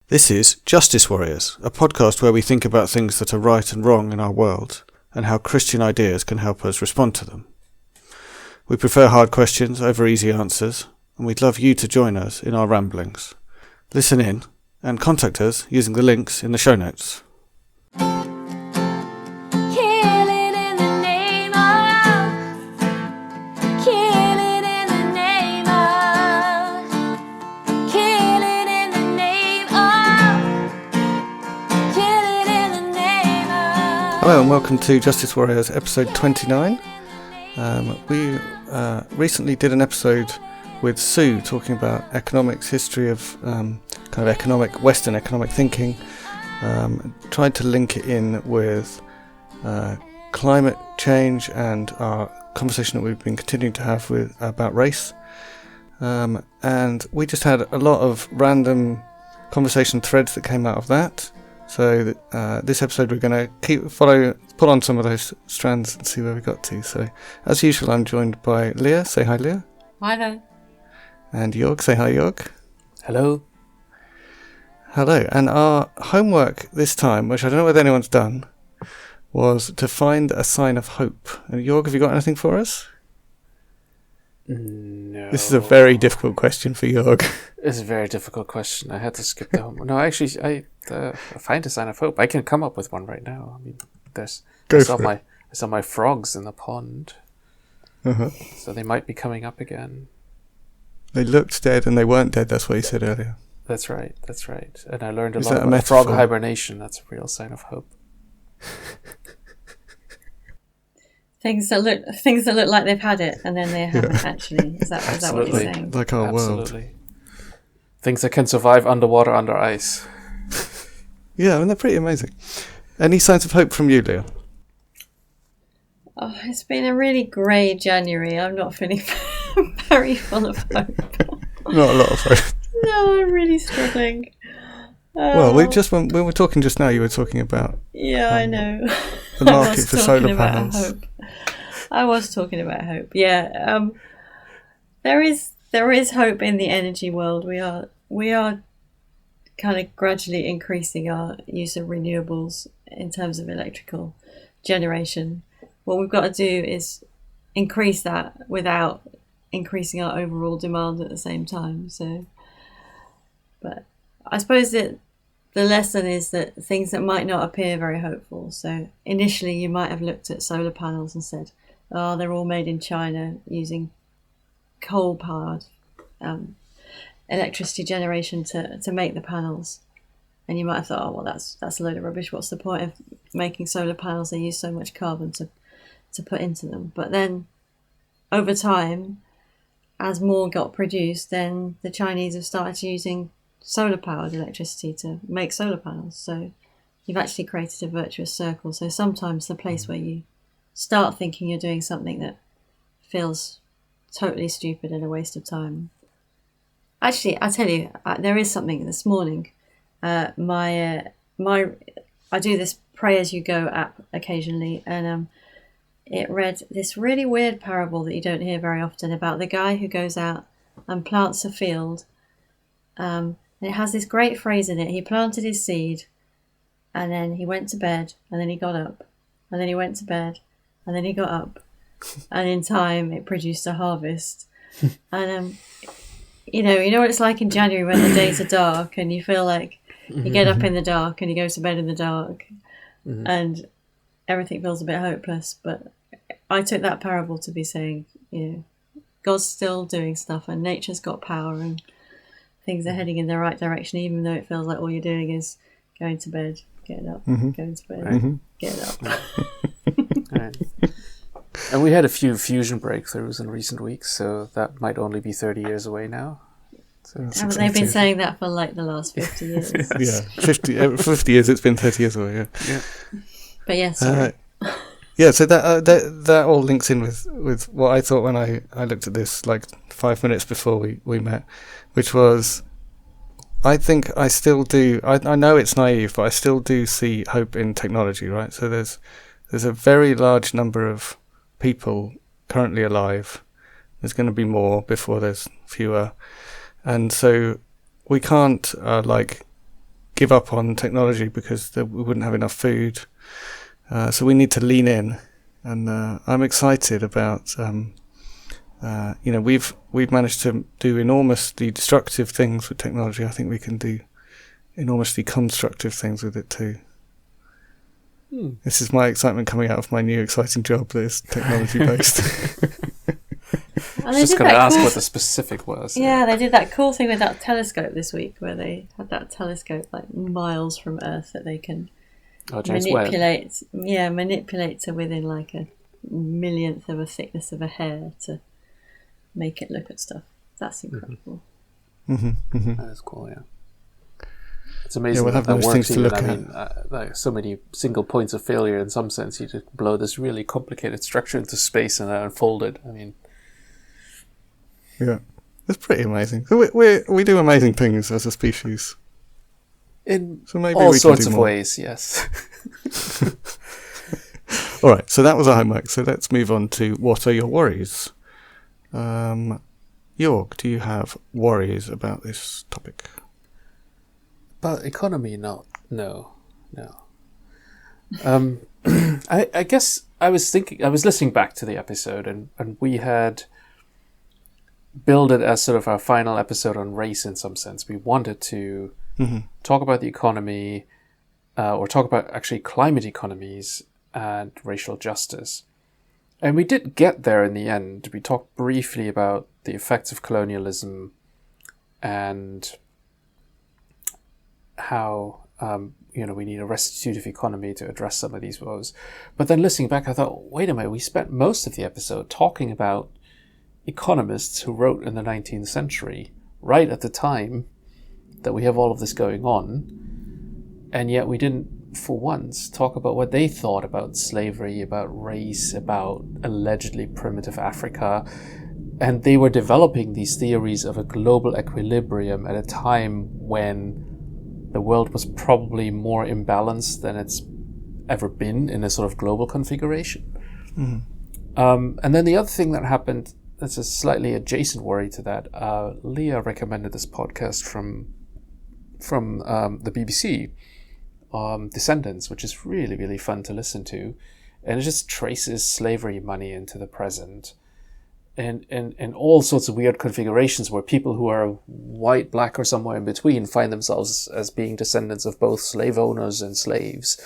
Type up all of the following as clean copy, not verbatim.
This is Justice Warriors, a podcast where we think about things that are right and wrong in our world and how Christian ideas can help us respond to them. We prefer hard questions over easy answers, and we'd love you to join us in our ramblings. Listen in and contact us using the links in the show notes. Hello and welcome to Justice Warriors episode 29. We recently did an episode with Sue talking about economics, history of Western economic thinking. Tried to link it in with climate change and our conversation that we've been continuing to have about race. And we just had a lot of random conversation threads that came out of that. So this episode we're going to pull on some of those strands and see where we got to. So as usual, I'm joined by Leah. Say hi, Leah. Hi there. And Jörg. Say hi, Jörg. Hello. Hello. And our homework this time, which I don't know whether anyone's done, was to find a sign of hope. And Jörg, have you got anything for us? No. This is a very difficult question for Jörg. It's a very difficult question. I had to skip the homework. No, actually, I find a sign of hope. I can come up with one right now. I mean, I saw my frogs in the pond. Uh-huh. So they might be coming up again. They looked dead and they weren't dead, that's what you said earlier. That's right. And I learned a Is lot that a about frog metaphor? hibernation. That's a real sign of hope. Things that look like they've had it and then they haven't actually. Is that what you're saying? Like our Absolutely. world. Things that can survive underwater, under ice. Yeah, I mean, they're pretty amazing. Any signs of hope from you, Leah? Oh, it's been a really grey January. I'm not feeling very full of hope. Not a lot of hope. No, I'm really struggling. Well, when we were talking just now, you were talking about I know the market for solar panels. I was talking about hope. Yeah, there is hope in the energy world. We are kind of gradually increasing our use of renewables in terms of electrical generation. What we've got to do is increase that without increasing our overall demand at the same time. So, but I suppose that the lesson is that things that might not appear very hopeful. So initially you might have looked at solar panels and said, oh, they're all made in China using coal-powered electricity generation to make the panels. And you might have thought, oh, well, that's a load of rubbish. What's the point of making solar panels? They use so much carbon to put into them. But then over time, as more got produced, then the Chinese have started using solar-powered electricity to make solar panels. So you've actually created a virtuous circle. So sometimes the place where you start thinking you're doing something that feels totally stupid and a waste of time. Actually, I tell you, there is something this morning. I do this Pray As You Go app occasionally, and it read this really weird parable that you don't hear very often about the guy who goes out and plants a field. And it has this great phrase in it. He planted his seed, and then he went to bed, and then he got up, and then he went to bed, and then he got up, and in time it produced a harvest. And you know what it's like in January when the days are dark, and you feel like you get up in the dark and you go to bed in the dark, and everything feels a bit hopeless. But I took that parable to be saying, God's still doing stuff, and nature's got power, and things are heading in the right direction, even though it feels like all you're doing is going to bed, getting up, going to bed, getting up. Right. And we had a few fusion breakthroughs in recent weeks, so that might only be 30 years away now. So haven't they been saying that for like the last 50 years? Yeah, 50 years, it's been 30 years away, yeah. But yeah, sorry. Yeah, so that all links in with what I thought when I looked at this like 5 minutes before we met, which was, I think I still do, I know it's naive, but I still do see hope in technology, right? So there's a very large number of people currently alive. There's going to be more before there's fewer. And so we can't give up on technology because we wouldn't have enough food. So we need to lean in, and I'm excited about. We've managed to do enormously destructive things with technology. I think we can do enormously constructive things with it too. This is my excitement coming out of my new exciting job that is technology based. I was just going to ask what the specific was. Yeah, they did that cool thing with that telescope this week, where they had that telescope like miles from Earth that they can manipulate. Yeah, manipulate to within like a millionth of a thickness of a hair to make it look at stuff. That's incredible. That is cool. Yeah. It's amazing we'll have that those works. things to look at. Like so many single points of failure. In some sense, you just blow this really complicated structure into space and then unfold it. I mean, yeah, it's pretty amazing. We do amazing things as a species. In so maybe all we sorts can do of more. ways, yes. All right, so that was our homework. So let's move on to what are your worries? Jörg, do you have worries about this topic? About economy, no. I guess I was listening back to the episode and we had billed it as sort of our final episode on race in some sense. We wanted to talk about the economy or talk about actually climate economies and racial justice. And we did get there in the end. We talked briefly about the effects of colonialism and how we need a restitutive economy to address some of these woes. But then listening back, I thought, wait a minute, we spent most of the episode talking about economists who wrote in the 19th century, right at the time that we have all of this going on, and yet we didn't, for once, talk about what they thought about slavery, about race, about allegedly primitive Africa. And they were developing these theories of a global equilibrium at a time when the world was probably more imbalanced than it's ever been in a sort of global configuration. And then the other thing that happened, that's a slightly adjacent worry to that, Leah recommended this podcast from the BBC, Descendants, which is really, really fun to listen to. And it just traces slavery money into the present. And all sorts of weird configurations where people who are white, black, or somewhere in between find themselves as being descendants of both slave owners and slaves,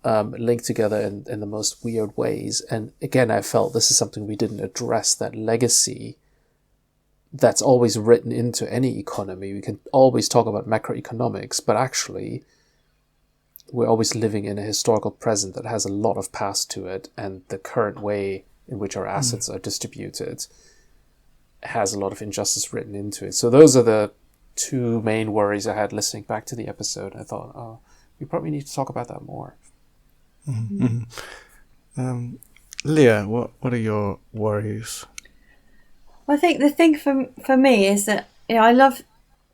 linked together in the most weird ways. And again, I felt this is something we didn't address, that legacy that's always written into any economy. We can always talk about macroeconomics, but actually we're always living in a historical present that has a lot of past to it, and the current way in which our assets are distributed has a lot of injustice written into it. So those are the two main worries I had listening back to the episode. I thought, we probably need to talk about that more. Leah, what are your worries? Well, I think the thing for me is that I love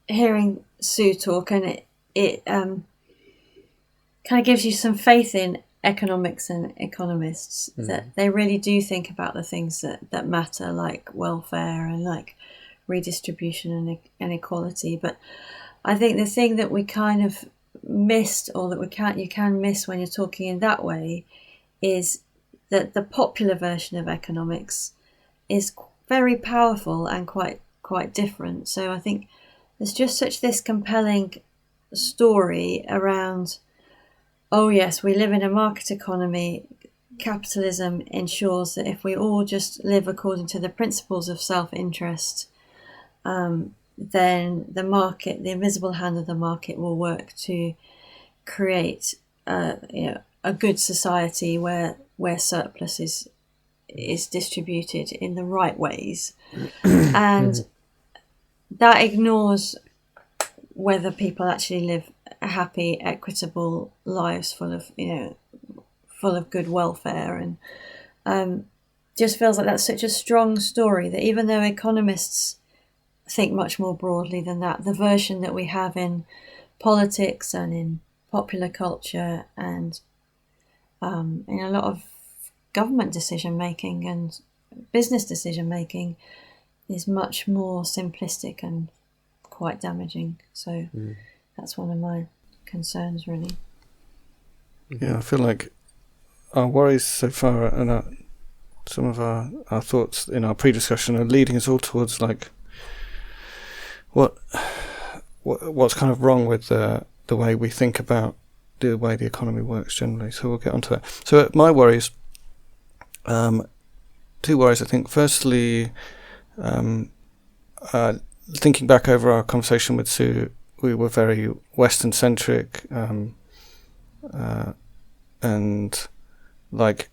hearing Sue talk, and it kind of gives you some faith in economics and economists, that they really do think about the things that matter, like welfare and like redistribution and inequality. But I think the thing that we kind of missed, or that you can miss when you're talking in that way, is that the popular version of economics is very powerful and quite different. So I think there's just this compelling story around, oh yes, we live in a market economy. Capitalism ensures that if we all just live according to the principles of self-interest, then the market, the invisible hand of the market, will work to create a good society where surplus is distributed in the right ways. And that ignores whether people actually live happy, equitable lives full of good welfare, and just feels like that's such a strong story that even though economists think much more broadly than that, the version that we have in politics and in popular culture and in a lot of government decision making and business decision making is much more simplistic and quite damaging. So that's one of my concerns, really. Yeah, I feel like our worries so far and some of our thoughts in our pre-discussion are leading us all towards like what's kind of wrong with the way we think about the way the economy works generally. So we'll get onto that. So my worries, two worries I think. Firstly, thinking back over our conversation with Sue, we were very western-centric, and like,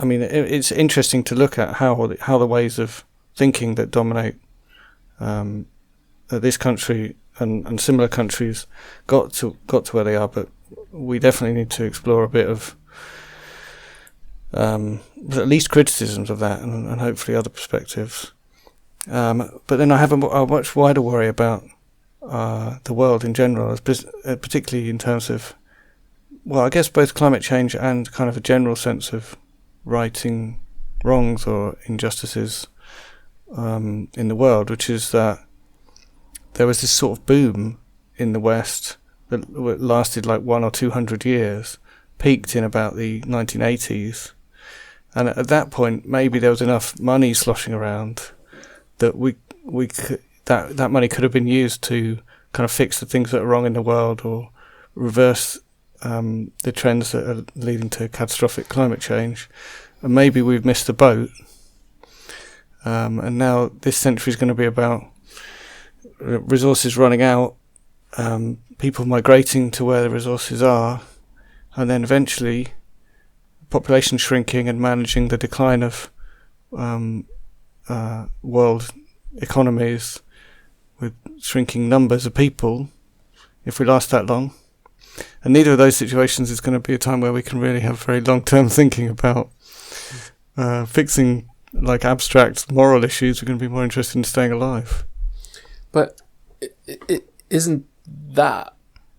I mean, it's interesting to look at how the ways of thinking that dominate this country and similar countries got to where they are, but we definitely need to explore a bit of at least criticisms of that and hopefully other perspectives. But then I have a much wider worry about the world in general, particularly in terms of, well, I guess both climate change and kind of a general sense of righting wrongs or injustices in the world, which is that there was this sort of boom in the West that lasted like 100 or 200 years, peaked in about the 1980s, and at that point maybe there was enough money sloshing around that that money could have been used to kind of fix the things that are wrong in the world or reverse the trends that are leading to catastrophic climate change. And maybe we've missed the boat, and now this century is going to be about resources running out, people migrating to where the resources are, and then eventually population shrinking and managing the decline of world economies with shrinking numbers of people, if we last that long. And neither of those situations is going to be a time where we can really have very long-term thinking about fixing like abstract moral issues. We're going to be more interested in staying alive. But it isn't that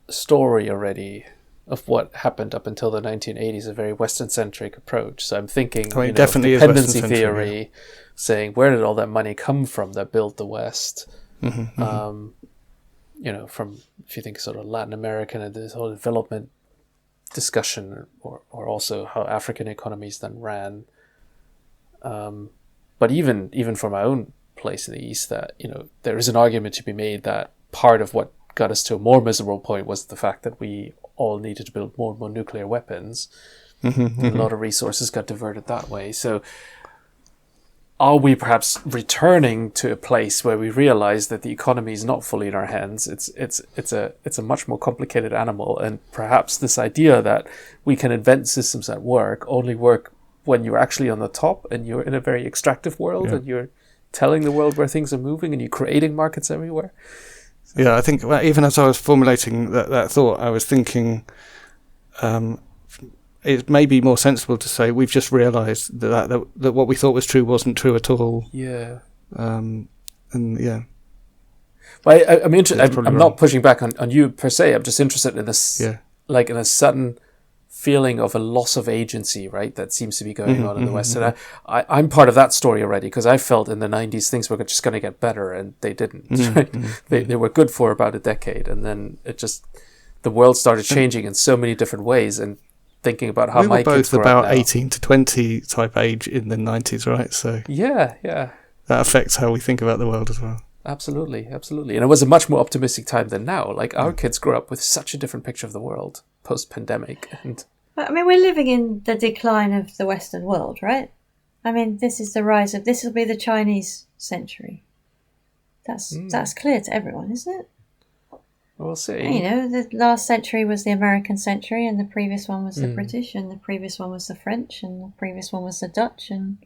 story already of what happened up until the 1980s a very Western-centric approach? So I'm thinking, definitely of dependency is theory, yeah. Saying where did all that money come from that built the West? Mm-hmm, mm-hmm. From, if you think sort of Latin American and this whole development discussion, or also how African economies then ran. But even from my own place in the East, that there is an argument to be made that part of what got us to a more miserable point was the fact that we all needed to build more and more nuclear weapons. Mm-hmm, and a lot of resources got diverted that way. So are we perhaps returning to a place where we realize that the economy is not fully in our hands? It's a much more complicated animal, and perhaps this idea that we can invent systems that only work when you're actually on the top and you're in a very extractive world, and you're telling the world where things are moving and you're creating markets everywhere. So. Yeah, I think even as I was formulating that thought, I was thinking it may be more sensible to say we've just realised that what we thought was true wasn't true at all. Yeah. And yeah. Well, I'm not pushing back on you per se. I'm just interested in this, like in a sudden feeling of a loss of agency, right? That seems to be going on in the West. And I'm part of that story already, because I felt in the 90s things were just going to get better, and they didn't. Right? They were good for about a decade, and then the world started changing in so many different ways. And thinking about how my kids were both about 18 now. to 20 type age in the 90s, right? So yeah, that affects how we think about the world as well. Absolutely. And it was a much more optimistic time than now. Like our kids grew up with such a different picture of the world post-pandemic. And I mean, we're living in the decline of the Western world, right? I mean, this will be the Chinese century. That's clear to everyone, isn't it? We'll see. The last century was the American century, and the previous one was the British, and the previous one was the French, and the previous one was the Dutch, and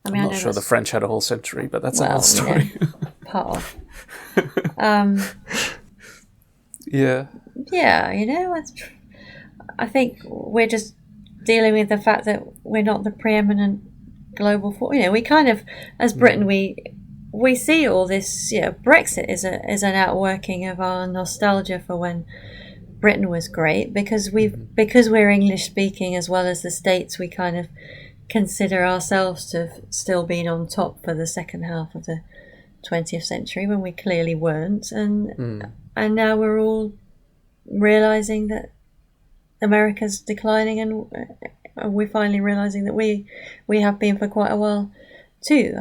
I'm not sure the French had a whole century, but that's another story. Part of. Yeah. Yeah, I think we're just dealing with the fact that we're not the preeminent global force. We kind of, as Britain, we see all this. Brexit is an outworking of our nostalgia for when Britain was great, because we're English speaking as well as the States. We kind of consider ourselves to have still been on top for the second half of the 20th century when we clearly weren't, and now we're all realising that America's declining, and we're finally realising that we have been for quite a while too.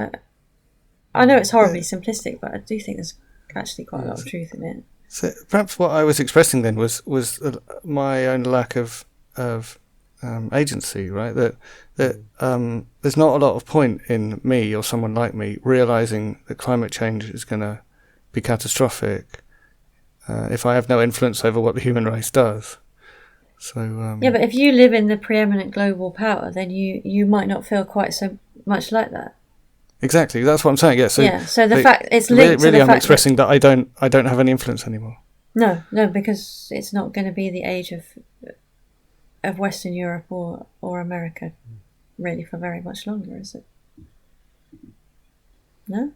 I know it's horribly simplistic, but I do think there's actually quite a lot of truth in it. So perhaps what I was expressing then was my own lack of agency, right? That there's not a lot of point in me or someone like me realising that climate change is going to be catastrophic if I have no influence over what the human race does. So yeah, but if you live in the preeminent global power, then you might not feel quite so much like that. Exactly, that's what I'm saying. Yeah. So the fact it's linked really, to the I'm fact expressing that I don't have any influence anymore. No, because it's not going to be the age of Western Europe or America, really, for very much longer, is it? No?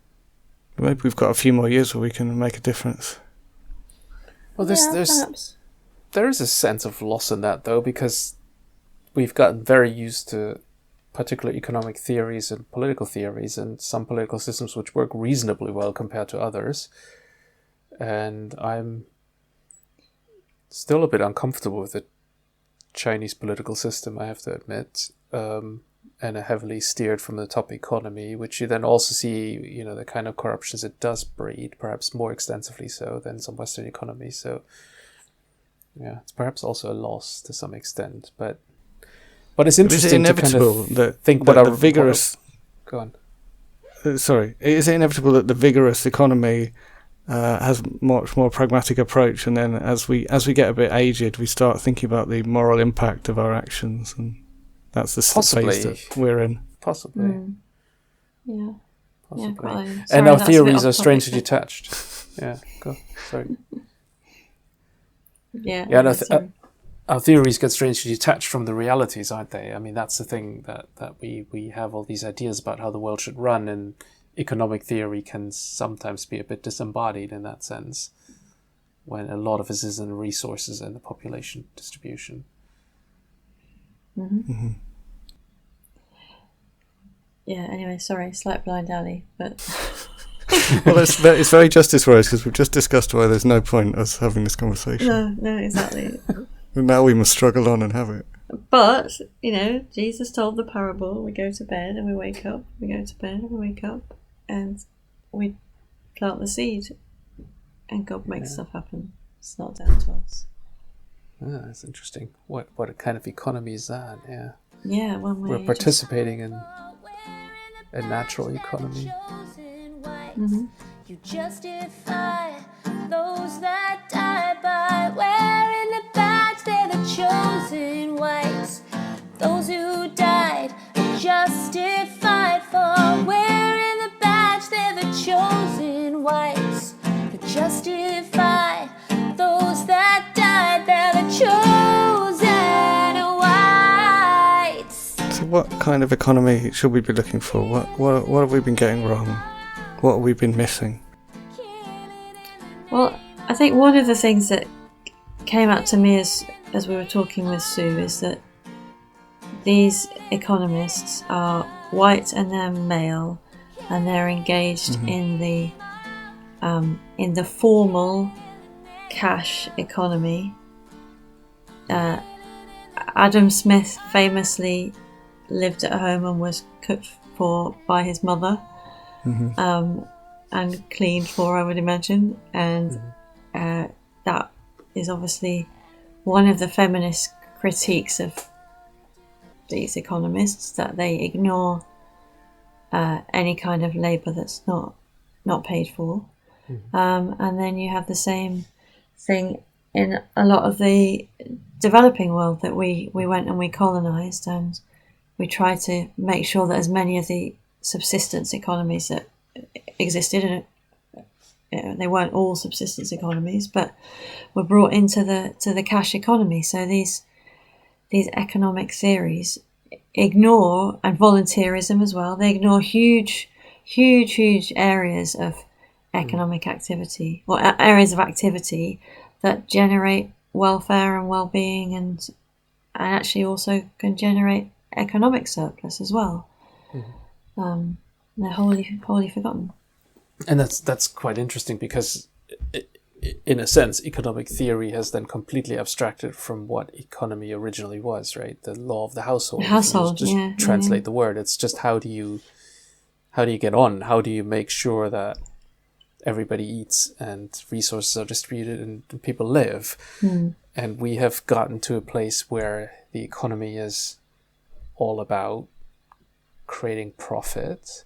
Maybe we've got a few more years where we can make a difference. Well, perhaps. There is a sense of loss in that, though, because we've gotten very used to particular economic theories and political theories, and some political systems which work reasonably well compared to others. And I'm still a bit uncomfortable with the Chinese political system, I have to admit, and a heavily steered from the top economy, which you then also see, the kind of corruptions it does breed, perhaps more extensively so than some Western economies. So, yeah, it's perhaps also a loss to some extent, but it's interesting to kind of think what a vigorous. Go on. Sorry, is it inevitable that the vigorous economy has much more pragmatic approach, and then as we get a bit aged, we start thinking about the moral impact of our actions, and that's the phase that we're in. Possibly. Yeah. Possibly. Yeah, and our theories are strangely detached. Yeah. Go. Sorry. Yeah. Our theories get strangely detached from the realities, aren't they? I mean, that's the thing that we have all these ideas about how the world should run, and economic theory can sometimes be a bit disembodied in that sense, when a lot of it is in resources and the population distribution. Mm-hmm. Mm-hmm. Yeah, anyway, sorry, slight blind alley, but... Well, it's very Justice Warriors, because we've just discussed why there's no point us having this conversation. No, exactly. And now we must struggle on and have it. But, Jesus told the parable, we go to bed and we wake up, we go to bed and we wake up, and we plant the seed, and God makes stuff happen. It's not down to us. Ah, that's interesting. What kind of economy is that? Yeah. Yeah, we're participating in a natural economy. Mm-hmm. You justify those that die by wearing the badge. They're the chosen whites. Those who died are justified for wearing the badge. They're the chosen whites. They justify those that died. They're the chosen whites. So what kind of economy should we be looking for? What have we been getting wrong? What have we been missing? Well, I think one of the things that came out to me as we were talking with Sue is that these economists are white and they're male, and they're engaged in the formal cash economy. Adam Smith famously lived at home and was cooked for by his mother. Mm-hmm. And cleaned for, I would imagine, and that is obviously one of the feminist critiques of these economists, that they ignore any kind of labour that's not paid for. And then you have the same thing in a lot of the developing world, that we went and we colonised, and we tried to make sure that as many of the subsistence economies that existed, and they weren't all subsistence economies, but were brought into the cash economy. So these economic theories ignore, and volunteerism as well, they ignore huge areas of economic activity, or areas of activity that generate welfare and well-being, and actually also can generate economic surplus as well. They're wholly forgotten. And that's quite interesting, because in a sense, economic theory has then completely abstracted from what economy originally was, right? The law of the household. The household, just yeah. translate the word. It's just how do you get on? How do you make sure that everybody eats and resources are distributed and people live? And we have gotten to a place where the economy is all about creating profit,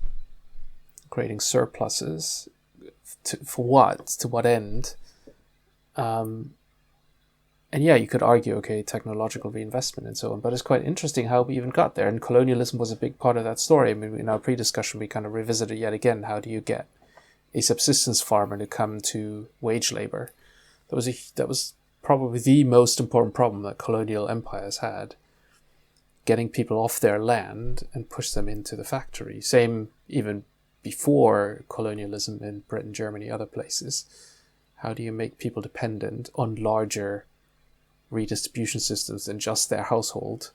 creating surpluses. For what? To what end? And yeah, you could argue, okay, technological reinvestment and so on, but it's quite interesting how we even got there. And colonialism was a big part of that story. I mean, in our pre-discussion, we kind of revisited yet again, how do you get a subsistence farmer to come to wage labor? That was probably the most important problem that colonial empires had. Getting people off their land and push them into the factory. Same even before colonialism in Britain, Germany, other places. How do you make people dependent on larger redistribution systems than just their household?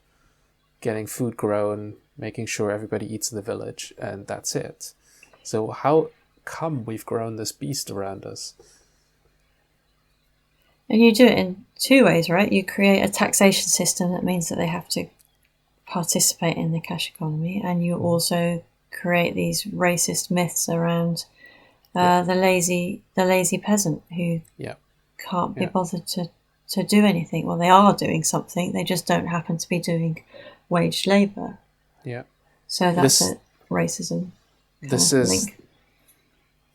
Getting food grown, making sure everybody eats in the village, and that's it. So how come we've grown this beast around us? And you do it in two ways, right? You create a taxation system that means that they have to participate in the cash economy, and you also create these racist myths around the lazy peasant who can't be bothered to do anything. Well, they are doing something, they just don't happen to be doing waged labour. Yeah. So that's a racism this is link.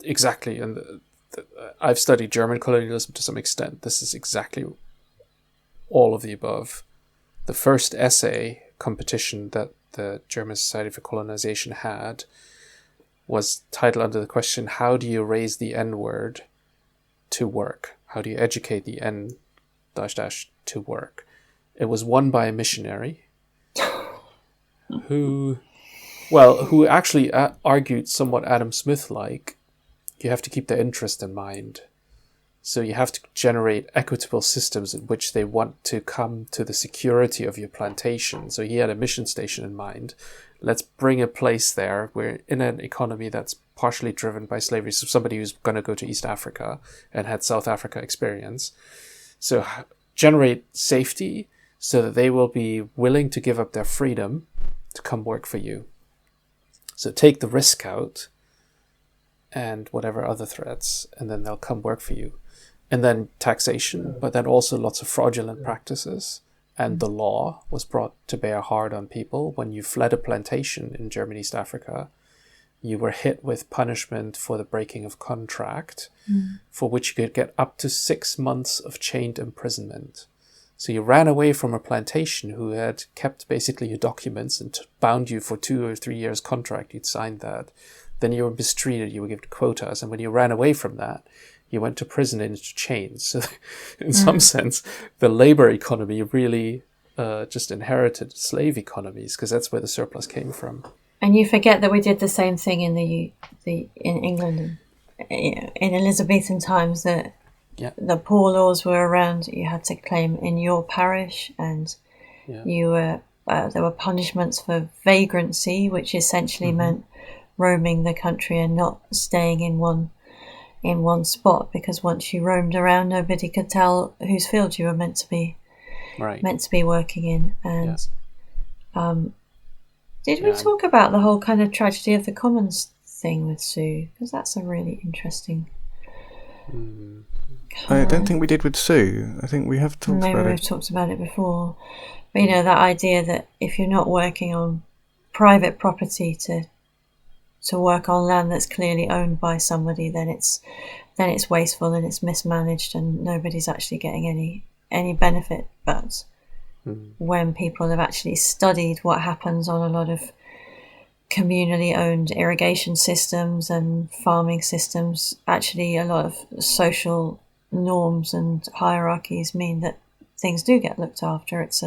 Exactly, and I've studied German colonialism to some extent. This is exactly all of the above. The first essay competition that the German Society for Colonization had was titled under the question, how do you raise the N-word to work? How do you educate the N -- to work? It was won by a missionary who actually argued somewhat Adam Smith-like, you have to keep their interest in mind. So you have to generate equitable systems in which they want to come to the security of your plantation. So he had a mission station in mind. Let's bring a place there where in an economy that's partially driven by slavery. So somebody who's going to go to East Africa and had South Africa experience. So generate safety so that they will be willing to give up their freedom to come work for you. So take the risk out and whatever other threats, and then they'll come work for you. And then taxation, but then also lots of fraudulent practices. And the law was brought to bear hard on people. When you fled a plantation in German East Africa, you were hit with punishment for the breaking of contract, for which you could get up to 6 months of chained imprisonment. So you ran away from a plantation who had kept basically your documents and bound you for 2 or 3 years contract. You'd signed that. Then you were mistreated, you were given quotas. And when you ran away from that, you went to prison and into chains. So in some sense, the labor economy really just inherited slave economies, because that's where the surplus came from. And you forget that we did the same thing in in England in Elizabethan times, that the poor laws were around. You had to claim in your parish, and you were there were punishments for vagrancy, which essentially meant roaming the country and not staying in one spot, because once you roamed around, nobody could tell whose field you were meant to be working in. And did we talk about the whole kind of tragedy of the commons thing with Sue? Because that's a really interesting. I don't think we did with Sue. I think we have talked about it. Maybe we've talked about it before. But you know, that idea that if you're not working on private property to work on land that's clearly owned by somebody, then it's wasteful and it's mismanaged and nobody's actually getting any benefit. But when people have actually studied what happens on a lot of communally owned irrigation systems and farming systems, actually a lot of social norms and hierarchies mean that things do get looked after. It's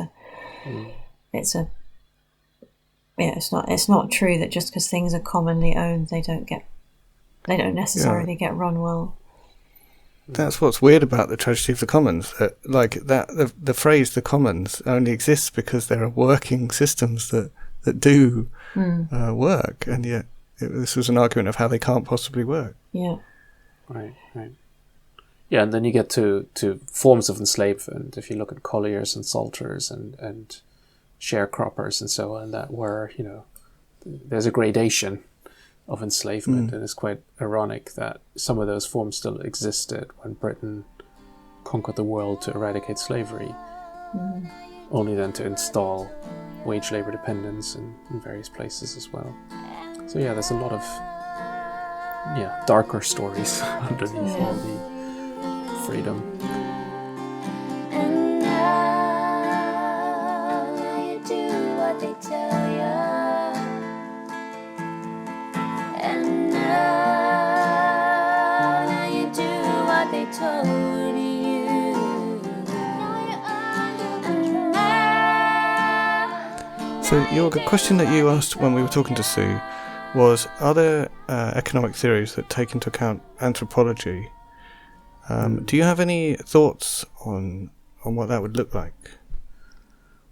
not true that just because things are commonly owned, they don't necessarily get run well. That's what's weird about the tragedy of the commons. That the phrase "the commons" only exists because there are working systems that do work, and yet this was an argument of how they can't possibly work. Yeah. Right. Yeah, and then you get to forms of enslavement. If you look at colliers and salters and sharecroppers and so on, that were, there's a gradation of enslavement, and it's quite ironic that some of those forms still existed when Britain conquered the world to eradicate slavery, only then to install wage labor dependence in various places as well. So yeah, there's a lot of darker stories underneath all the freedom. And now you do what they tell you. And now you do what they told you. And now So, Jörg, a question that you asked when we were talking to Sue was, are there economic theories that take into account anthropology? Do you have any thoughts on what that would look like?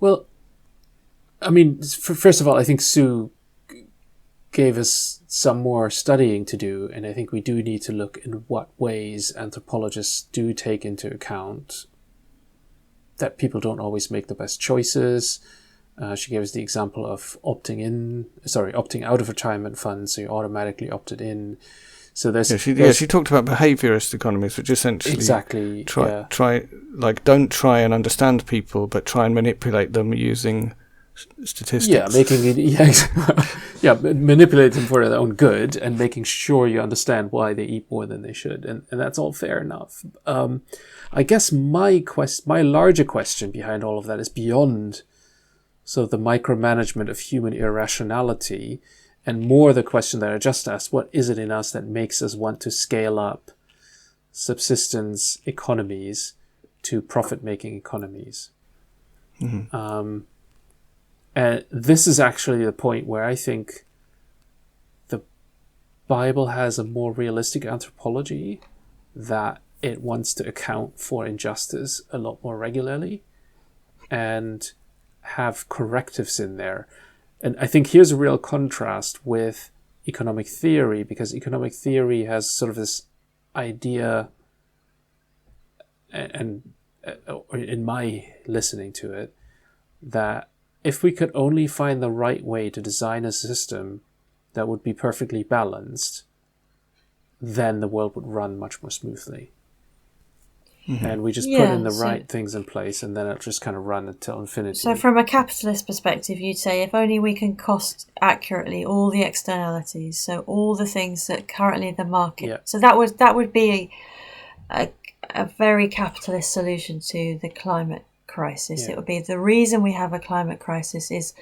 Well, I mean, first of all, I think Sue gave us some more studying to do, and I think we do need to look in what ways anthropologists do take into account that people don't always make the best choices. She gave us the example of opting out of retirement funds, so you automatically opted in. So she talked about behaviourist economies, which essentially don't try and understand people, but try and manipulate them using statistics. Yeah, manipulate them for their own good and making sure you understand why they eat more than they should, and that's all fair enough. I guess my larger question behind all of that is beyond so the micromanagement of human irrationality, and more the question that I just asked: what is it in us that makes us want to scale up subsistence economies to profit-making economies? And this is actually the point where I think the Bible has a more realistic anthropology, that it wants to account for injustice a lot more regularly and have correctives in there. And I think here's a real contrast with economic theory, because economic theory has sort of this idea, and in my listening to it, that if we could only find the right way to design a system that would be perfectly balanced, then the world would run much more smoothly. And we just put in the right things in place, and then it'll just kind of run until infinity. So from a capitalist perspective, you'd say if only we can cost accurately all the externalities, so all the things that currently the market. Yeah. So that would be a very capitalist solution to the climate crisis. Yeah. It would be the reason we have a climate crisis is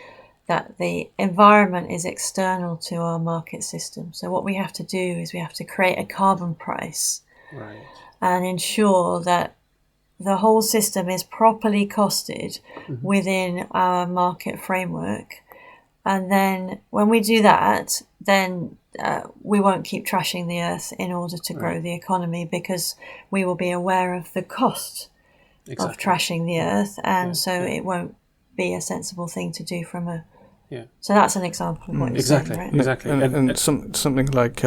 that the environment is external to our market system. So what we have to do is we have to create a carbon price. Right. And ensure that the whole system is properly costed within our market framework. And then when we do that, then we won't keep trashing the earth in order to grow the economy, because we will be aware of the cost of trashing the earth. And it won't be a sensible thing to do from a... Yeah. So that's an example of what you're saying, right? Exactly. And something like...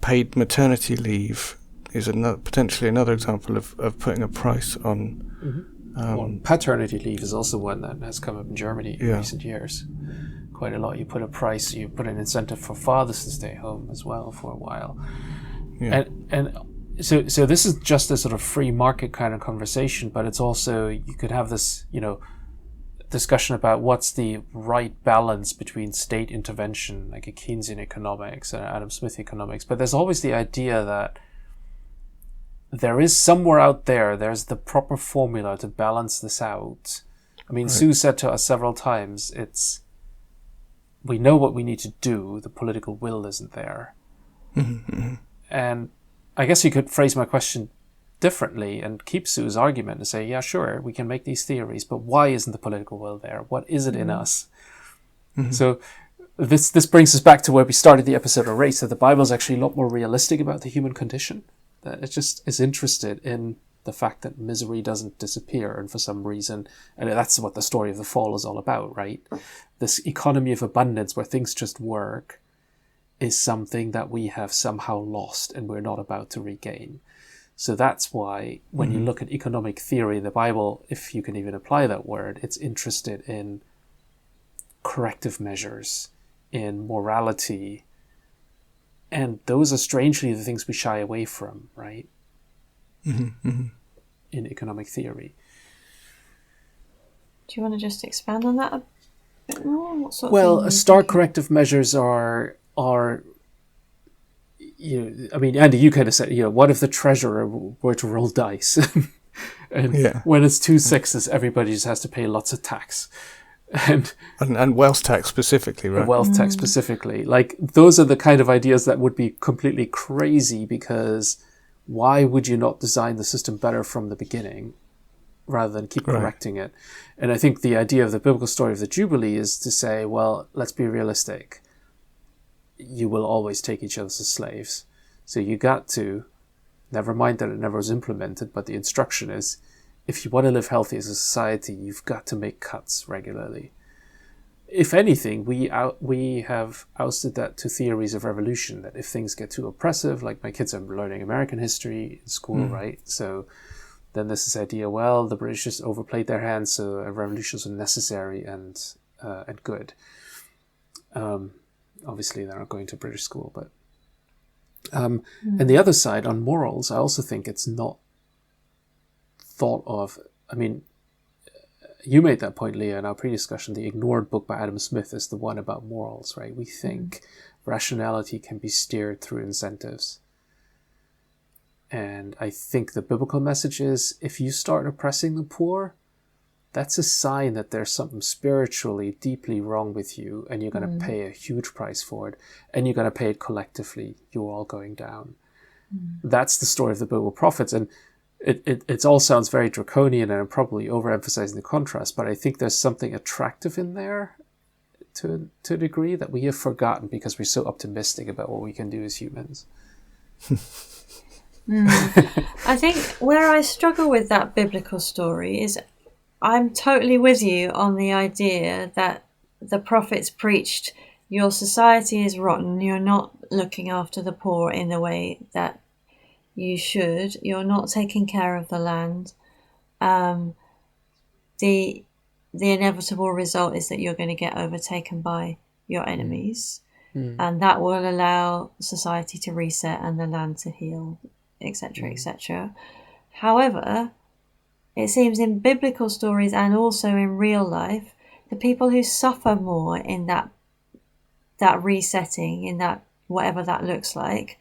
paid maternity leave is potentially another example of putting a price on... paternity leave is also one that has come up in Germany in recent years. Quite a lot. You put an incentive for fathers to stay home as well for a while. Yeah. And so this is just a sort of free market kind of conversation, but it's also, you could have this, discussion about what's the right balance between state intervention, like a Keynesian economics and Adam Smith economics. But there's always the idea that there is somewhere out there's the proper formula to balance this out. I mean, Sue said to us several times, we know what we need to do, the political will isn't there. And I guess you could phrase my question differently and keep Sue's argument and say, yeah, sure, we can make these theories, but why isn't the political will there? What is it in us? So this brings us back to where we started the episode already. So the Bible is actually a lot more realistic about the human condition. That it just is interested in the fact that misery doesn't disappear, and for some reason, and that's what the story of the fall is all about, right? This economy of abundance where things just work, is something that we have somehow lost and we're not about to regain. So that's why when you look at economic theory, the Bible, if you can even apply that word, it's interested in corrective measures, in morality. And those are strangely the things we shy away from, right? In economic theory. Do you want to just expand on that a bit more? What sort of Well, thing are you stark thinking? corrective measures are I mean, Andy, you kind of said, what if the treasurer were to roll dice? And when it's 2 sixes, everybody just has to pay lots of tax. And wealth tax specifically, right? wealth tax specifically. Like, those are the kind of ideas that would be completely crazy, because why would you not design the system better from the beginning rather than keep correcting it? And I think the idea of the biblical story of the Jubilee is to say, well, let's be realistic. You will always take each other as slaves. So you got to, never mind that it never was implemented, but the instruction is, if you want to live healthy as a society, you've got to make cuts regularly. If anything, we have ousted that to theories of revolution, that if things get too oppressive, like my kids are learning American history in school, right? So then there's this idea, well, the British just overplayed their hands, so revolutions are necessary and good. Obviously, they're not going to British school, but... And the other side, on morals, I also think it's not thought of... I mean, you made that point, Leah, in our pre-discussion. The ignored book by Adam Smith is the one about morals, right? We think rationality can be steered through incentives. And I think the biblical message is, if you start oppressing the poor, that's a sign that there's something spiritually deeply wrong with you, and you're going to pay a huge price for it, and you're going to pay it collectively. You're all going down. That's the story of the biblical prophets, and it all sounds very draconian, and I'm probably overemphasizing the contrast, but I think there's something attractive in there to a degree that we have forgotten because we're so optimistic about what we can do as humans. I think where I struggle with that biblical story is, I'm totally with you on the idea that the prophets preached, your society is rotten, you're not looking after the poor in the way that you should, you're not taking care of the land. The inevitable result is that you're going to get overtaken by your enemies, and that will allow society to reset and the land to heal, etc., etc. However, it seems in biblical stories and also in real life, the people who suffer more in that resetting, in that whatever that looks like,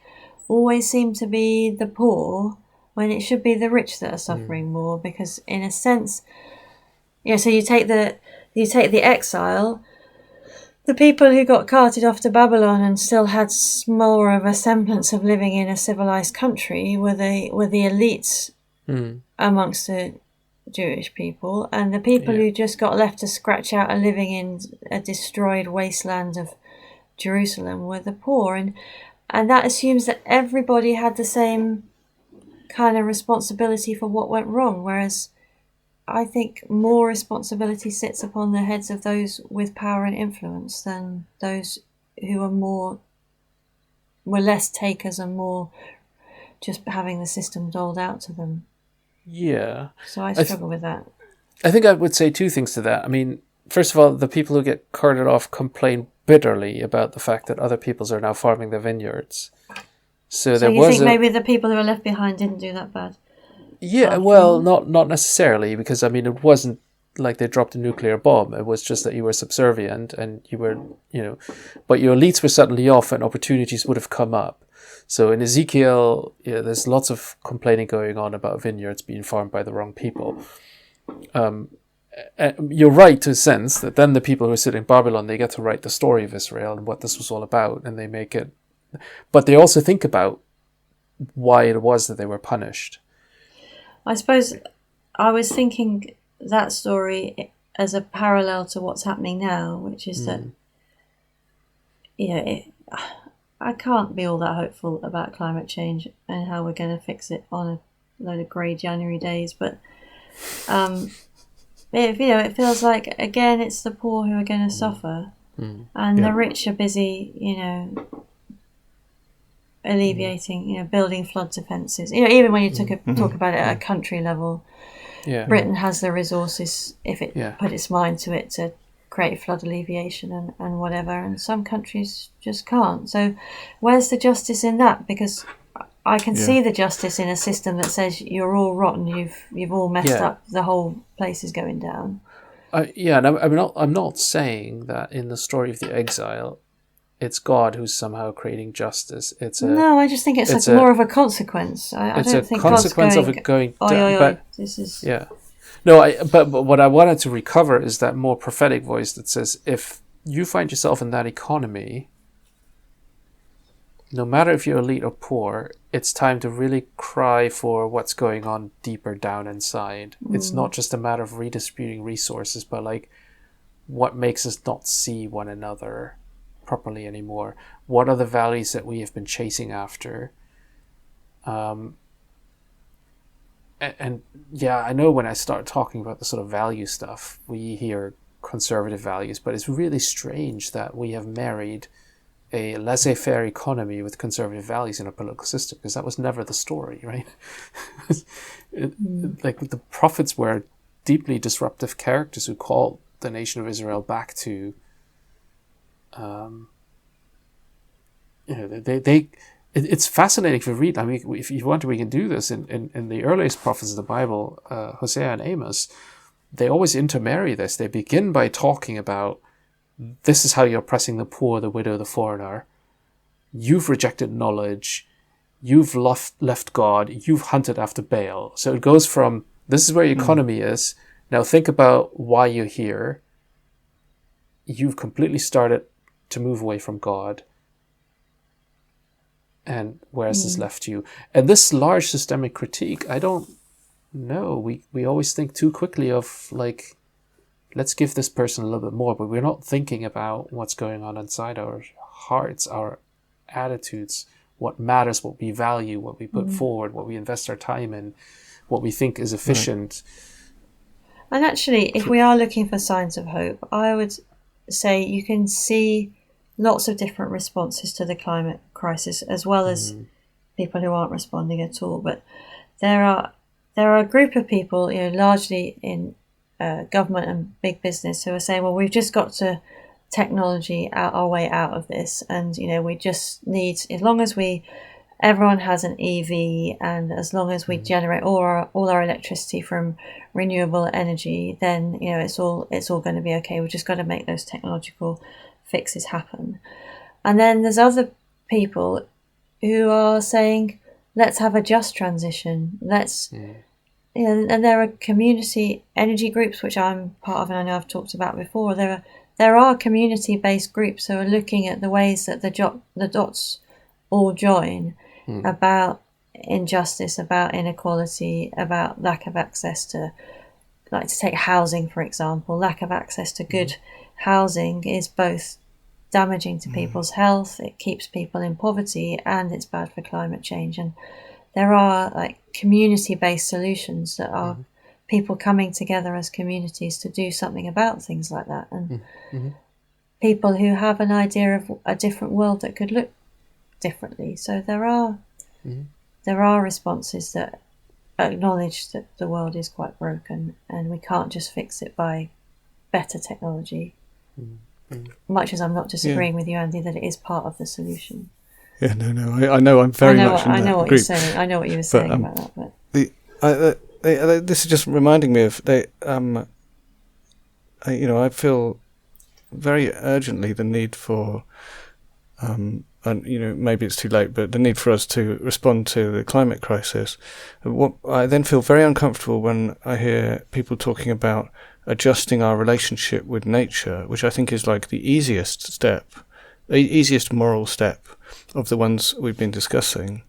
always seem to be the poor, when it should be the rich that are suffering more. Because in a sense, so you take the exile, the people who got carted off to Babylon and still had more of a semblance of living in a civilized country were the elites amongst the Jewish people, and the people who just got left to scratch out a living in a destroyed wasteland of Jerusalem were the poor, and that assumes that everybody had the same kind of responsibility for what went wrong, whereas I think more responsibility sits upon the heads of those with power and influence than those who were less takers and more just having the system doled out to them. Yeah. So I struggle with that. I think I would say two things to that. I mean, first of all, the people who get carted off complain bitterly about the fact that other peoples are now farming their vineyards. So there you was think maybe the people who were left behind didn't do that bad? Yeah, well, not necessarily, because I mean, it wasn't like they dropped a nuclear bomb. It was just that you were subservient and you were, but your elites were suddenly off and opportunities would have come up. So in Ezekiel, there's lots of complaining going on about vineyards being farmed by the wrong people. You're right to a sense that then the people who are sitting in Babylon, they get to write the story of Israel and what this was all about, and they make it. But they also think about why it was that they were punished. I suppose I was thinking that story as a parallel to what's happening now, which is that, I can't be all that hopeful about climate change and how we're going to fix it on a load of grey January days. But, it feels like, again, it's the poor who are going to suffer. And the rich are busy, alleviating, building flood defences. Even when you talk about it at a country level, Britain has the resources, if it put its mind to it, to create flood alleviation and whatever, and some countries just can't. So where's the justice in that? Because I can see the justice in a system that says you're all rotten, you've all messed up, the whole place is going down. And I'm not saying that in the story of the exile it's God who's somehow creating justice. No, I just think it's more of a consequence. I don't think consequence God's of it going down. Oi, but this is but what I wanted to recover is that more prophetic voice that says, if you find yourself in that economy, no matter if you're elite or poor, it's time to really cry for what's going on deeper down inside. It's not just a matter of redistributing resources, but like, what makes us not see one another properly anymore? What are the values that we have been chasing after? I know when I start talking about the sort of value stuff, we hear conservative values, but it's really strange that we have married a laissez-faire economy with conservative values in our political system, because that was never the story, right? Like, the prophets were deeply disruptive characters who called the nation of Israel back to it's fascinating to read. I mean, if you want to, we can do this. In the earliest prophets of the Bible, Hosea and Amos, they always intermarry this. They begin by talking about, this is how you're oppressing the poor, the widow, the foreigner. You've rejected knowledge. You've left God. You've hunted after Baal. So it goes from, this is where your economy is. Now think about why you're here. You've completely started to move away from God. And where has this left you? And this large systemic critique, I don't know. We always think too quickly of, like, let's give this person a little bit more, but we're not thinking about what's going on inside our hearts, our attitudes, what matters, what we value, what we put forward, what we invest our time in, what we think is efficient. And actually, if we are looking for signs of hope, I would say you can see lots of different responses to the climate crisis, as well as people who aren't responding at all. But there are a group of people, largely in government and big business, who are saying, well, we've just got to technology our way out of this, and we just need, as long as everyone has an EV, and as long as we generate all our electricity from renewable energy, then it's all going to be okay. We've just got to make those technological fixes happen. And then there's other people who are saying, let's have a just transition. And there are community energy groups, which I'm part of, and I know I've talked about before. There are community-based groups who are looking at the ways that the dots all join about injustice, about inequality, about lack of access to, like, to take housing, for example. Lack of access to good housing is both damaging to people's health, it keeps people in poverty, and it's bad for climate change. And there are, like, community-based solutions that are people coming together as communities to do something about things like that, and people who have an idea of a different world that could look differently. So there are responses that acknowledge that the world is quite broken and we can't just fix it by better technology. Much as I'm not disagreeing with you, Andy, that it is part of the solution. Yeah, no, I know I'm very much in that group. I know what you're saying. I know what you were saying about that. But this is just reminding me of I feel very urgently the need for, and maybe it's too late, but the need for us to respond to the climate crisis. What I then feel very uncomfortable when I hear people talking about adjusting our relationship with nature, which I think is like the easiest moral step of the ones we've been discussing.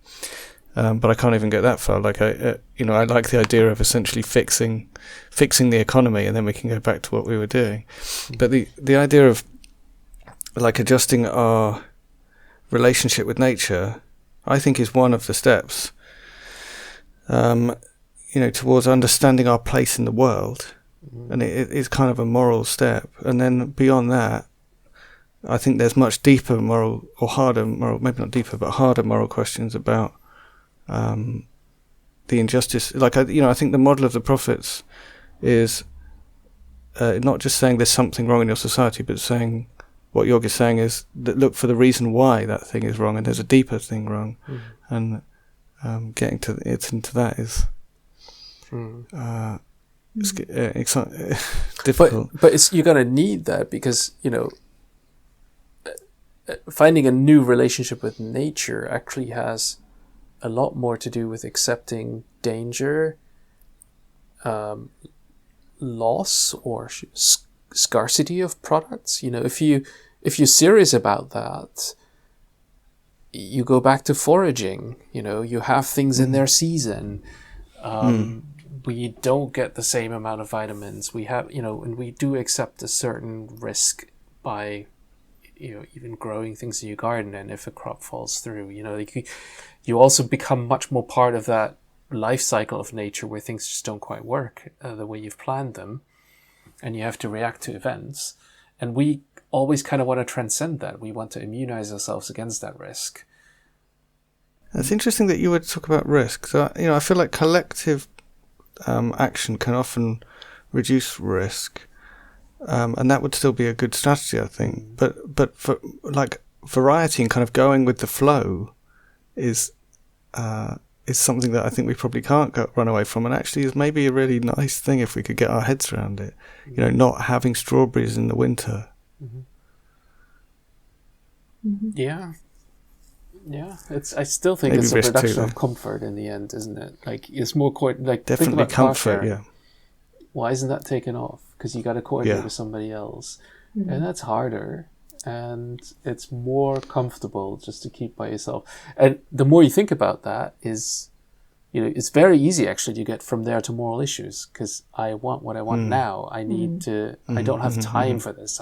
But I can't even get that far. Like I like the idea of essentially fixing the economy, and then we can go back to what we were doing. But the idea of, like, adjusting our relationship with nature, I think, is one of the steps, towards understanding our place in the world, and it is kind of a moral step. And then beyond that, I think there's much deeper moral, or harder moral, maybe not deeper, but harder moral questions about the injustice. Like, I think the model of the prophets is not just saying there's something wrong in your society, but saying what Jörg is saying is that look for the reason why that thing is wrong, and there's a deeper thing wrong, and getting to into that is difficult. But you're going to need that because, finding a new relationship with nature actually has a lot more to do with accepting danger, loss, or scarcity of products. If you're serious about that, you go back to foraging. You have things in their season. We don't get the same amount of vitamins. We have, and we do accept a certain risk by, even growing things in your garden. And if a crop falls through, you also become much more part of that life cycle of nature where things just don't quite work the way you've planned them, and you have to react to events. And we always kind of want to transcend that. We want to immunize ourselves against that risk. It's interesting that you would talk about risk. So, I feel like collective action can often reduce risk, and that would still be a good strategy, I think. But for like variety and kind of going with the flow is something that I think we probably can't run away from, and actually is maybe a really nice thing if we could get our heads around it. Not having strawberries in the winter. Yeah. I still think Maybe it's a risk production too, of comfort in the end, isn't it? Like, it's more like definitely comfort. Yeah. Why isn't that taken off? Because you got to coordinate with somebody else, and that's harder. And it's more comfortable just to keep by yourself. And the more you think about that is, it's very easy actually to get from there to moral issues, because I want what I want now. I need to, I don't have time for this.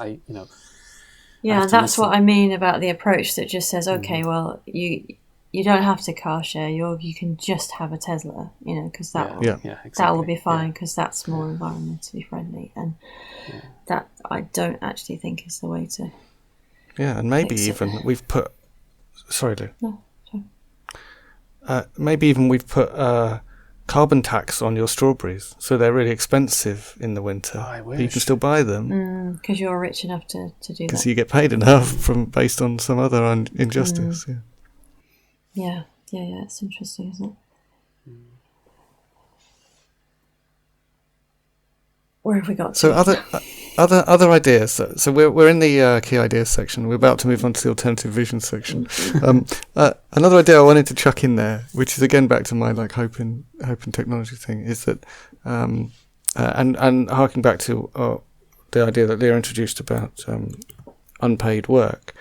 Yeah, that's what I mean about the approach that just says, okay, well, you don't have to car share. You can just have a Tesla, because that will be fine, because that's more environmentally friendly. And that I don't actually think is the way to... Yeah, and maybe even we've put... Sorry, Lou. No, sorry. Maybe even we've put carbon tax on your strawberries, so they're really expensive in the winter. I wish. But you can still buy them. Because you're rich enough to do that. Because you get paid enough based on some other injustice. Yeah, it's interesting, isn't it? Where have we got to? So other ideas. So we're in the key ideas section. We're about to move on to the alternative vision section. Another idea I wanted to chuck in there, which is again back to my hope in technology thing, is that and harking back to the idea that Leah introduced about unpaid work,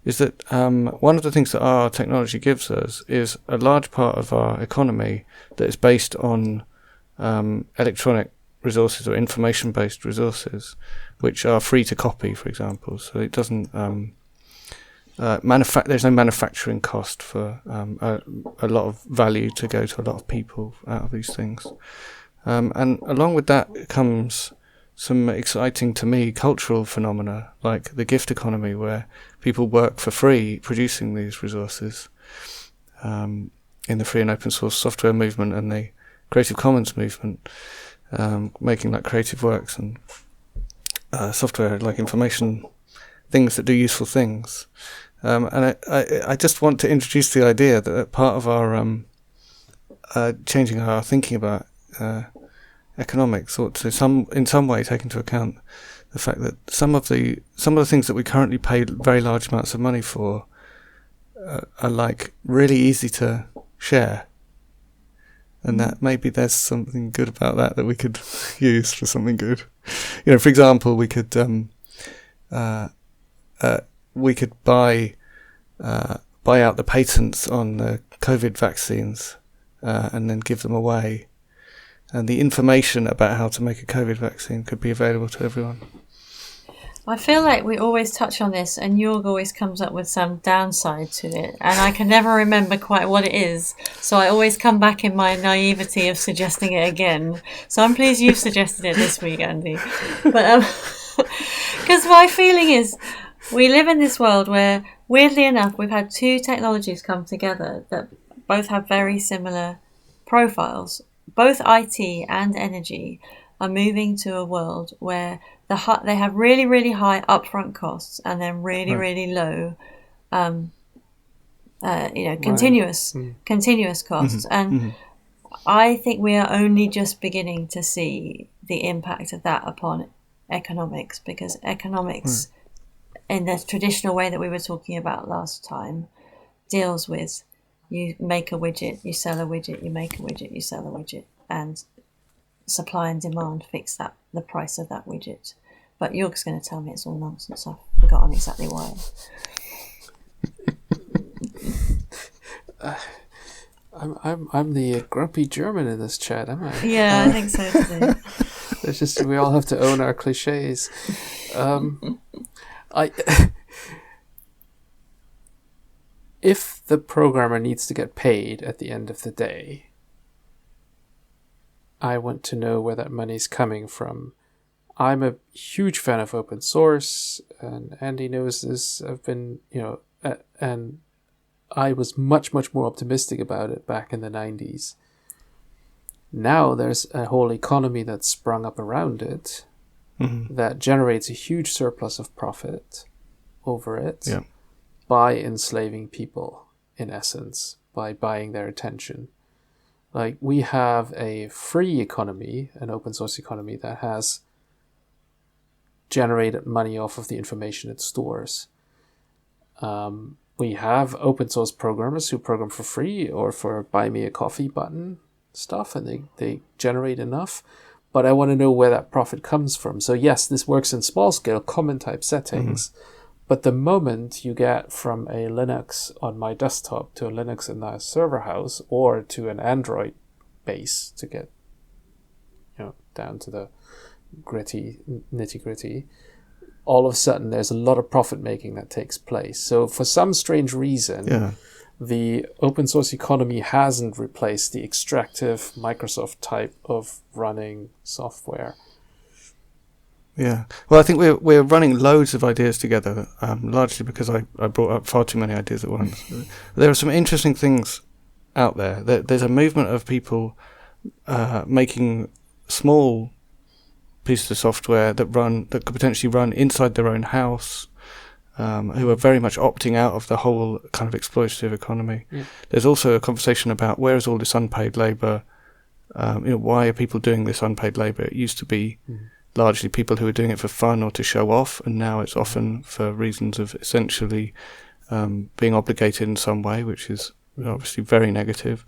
is that one of the things that our technology gives us is a large part of our economy that is based on electronic resources or information-based resources, which are free to copy, for example. So it doesn't there's no manufacturing cost for a lot of value to go to a lot of people out of these things. And along with that comes some exciting, to me, cultural phenomena like the gift economy, where people work for free producing these resources, in the free and open source software movement and the Creative Commons movement. Making creative works and software information things that do useful things, and I just want to introduce the idea that part of our changing our thinking about economics ought to in some way take into account the fact that some of the things that we currently pay very large amounts of money for are really easy to share. And that maybe there's something good about that we could use for something good. For example, we could buy out the patents on the COVID vaccines and then give them away. And the information about how to make a COVID vaccine could be available to everyone. I feel like we always touch on this, and Jörg always comes up with some downside to it, and I can never remember quite what it is. So I always come back in my naivety of suggesting it again. So I'm pleased you've suggested it this week, Andy. But because my feeling is, we live in this world where, weirdly enough, we've had two technologies come together that both have very similar profiles. Both IT and energy are moving to a world where they have really, really high upfront costs and then really, really low, continuous costs. And I think we are only just beginning to see the impact of that upon economics, because economics, in the traditional way that we were talking about last time, deals with you make a widget, you sell a widget, you make a widget, you sell a widget, and supply and demand fix the price of that widget. But Jörg's going to tell me it's all nonsense. I've forgotten exactly why. I'm the grumpy German in this chat, am I? Yeah, I think so too. It's just we all have to own our cliches. If the programmer needs to get paid at the end of the day, I want to know where that money's coming from. I'm a huge fan of open source, and Andy knows this. I've been, and I was much, much more optimistic about it back in the 90s. Now there's a whole economy that's sprung up around it that generates a huge surplus of profit over it by enslaving people, in essence, by buying their attention. Like, we have a free economy, an open source economy, that has generated money off of the information it stores. We have open source programmers who program for free or for buy me a coffee button stuff, and they generate enough. But I want to know where that profit comes from. So yes, this works in small scale common type settings. But the moment you get from a Linux on my desktop to a Linux in my server house, or to an Android base to get down to the nitty gritty, all of a sudden there's a lot of profit making that takes place. So for some strange reason, the open source economy hasn't replaced the extractive Microsoft type of running software. Yeah. Well, I think we're running loads of ideas together, largely because I brought up far too many ideas at once. There are some interesting things out there. There's a movement of people making small pieces of software that could potentially run inside their own house, who are very much opting out of the whole kind of exploitative economy. There's also a conversation about where is all this unpaid labour, why are people doing this unpaid labour? It used to be largely people who are doing it for fun or to show off, and now it's often for reasons of essentially being obligated in some way, which is obviously very negative.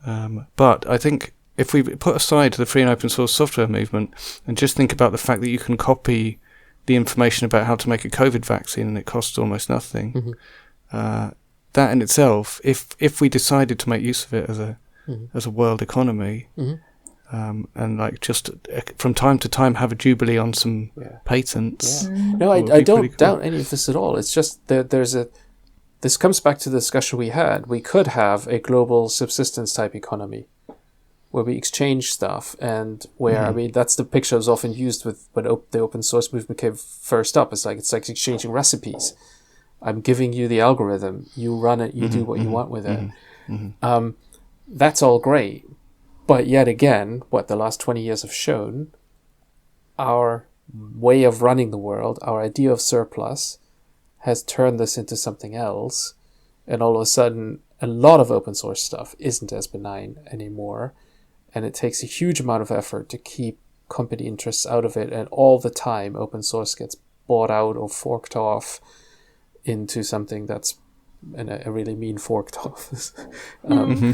But I think if we put aside the free and open source software movement and just think about the fact that you can copy the information about how to make a COVID vaccine and it costs almost nothing, that in itself, if we decided to make use of it as a world economy, and like just from time to time have a jubilee on some patents. No, I don't doubt any of this at all. It's just that this comes back to the discussion we had. We could have a global subsistence type economy where we exchange stuff, and where, I mean, that's the picture that's often used with when the open source movement came first up. It's like exchanging recipes. I'm giving you the algorithm, you run it, you do what you want with it. That's all great. But yet again, what the last 20 years have shown, our way of running the world, our idea of surplus, has turned this into something else. And all of a sudden, a lot of open source stuff isn't as benign anymore. And it takes a huge amount of effort to keep company interests out of it. And all the time, open source gets bought out or forked off into something that's a really mean forked off into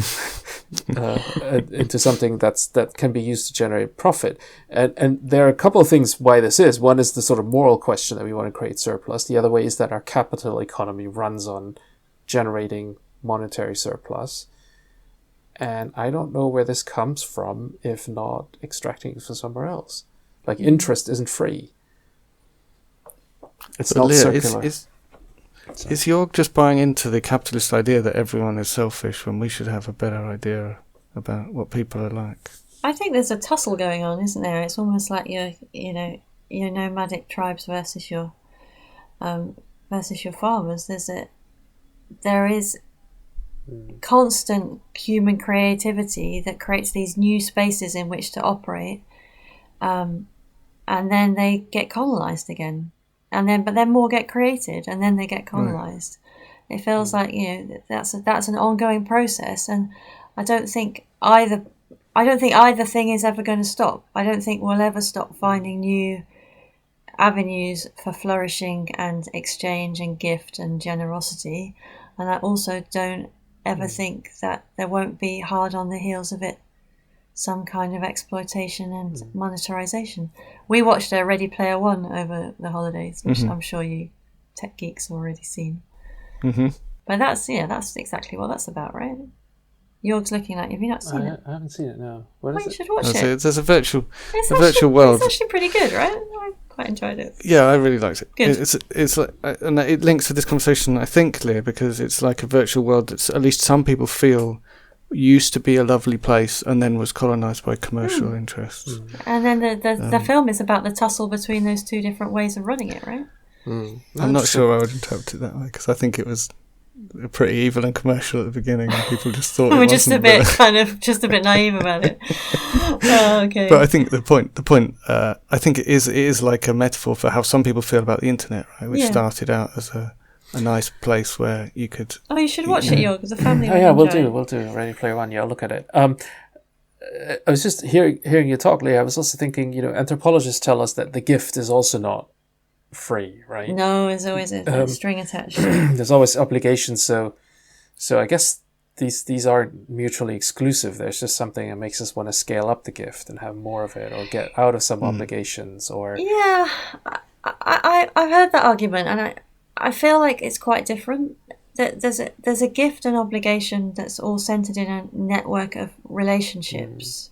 something that can be used to generate profit. And there are a couple of things why this is. One is the sort of moral question that we want to create surplus. The other way is that our capital economy runs on generating monetary surplus. And I don't know where this comes from, if not extracting it from somewhere else. Like, interest isn't free. It's not circular. Is Jörg just buying into the capitalist idea that everyone is selfish when we should have a better idea about what people are like? I think there's a tussle going on, isn't there? It's almost like your nomadic tribes versus your versus your farmers, there is constant human creativity that creates these new spaces in which to operate, and then they get colonized again, but then more get created, and then they get colonized. Right. It feels like that's an ongoing process, and I don't think either thing is ever going to stop. I don't think we'll ever stop finding new avenues for flourishing and exchange and gift and generosity, and I also don't ever think that there won't be hard on the heels of it some kind of exploitation and monetarization. We watched Ready Player One over the holidays, which I'm sure you tech geeks have already seen. But that's exactly what that's about, right? Jörg's looking like, have you not seen it? I haven't seen it, no. What is you it? should watch it. There's a virtual world. It's actually pretty good, right? I quite enjoyed it. Yeah, I really liked it. Good. It's like, and it links to this conversation, I think, Leah, because it's like a virtual world that at least some people feel used to be a lovely place and then was colonized by commercial interests. And then the film is about the tussle between those two different ways of running it, right? I'm not sure I would interpret it that way, because I think it was pretty evil and commercial at the beginning, and people just thought we're just a bit naive about it. Okay. But I think the point I think it is like a metaphor for how some people feel about the internet, right? Which started out as a nice place where you could. Oh, you should watch it, Jörg, because the family. We'll do. Ready Player One. Yeah, I'll look at it. I was just hearing you talk, Leah. I was also thinking, anthropologists tell us that the gift is also not free, right? No, there's always a string attached. There's always obligations. So I guess these aren't mutually exclusive. There's just something that makes us want to scale up the gift and have more of it, or get out of some obligations, or I've heard that argument, and I feel like it's quite different. There's a gift and obligation that's all centered in a network of relationships,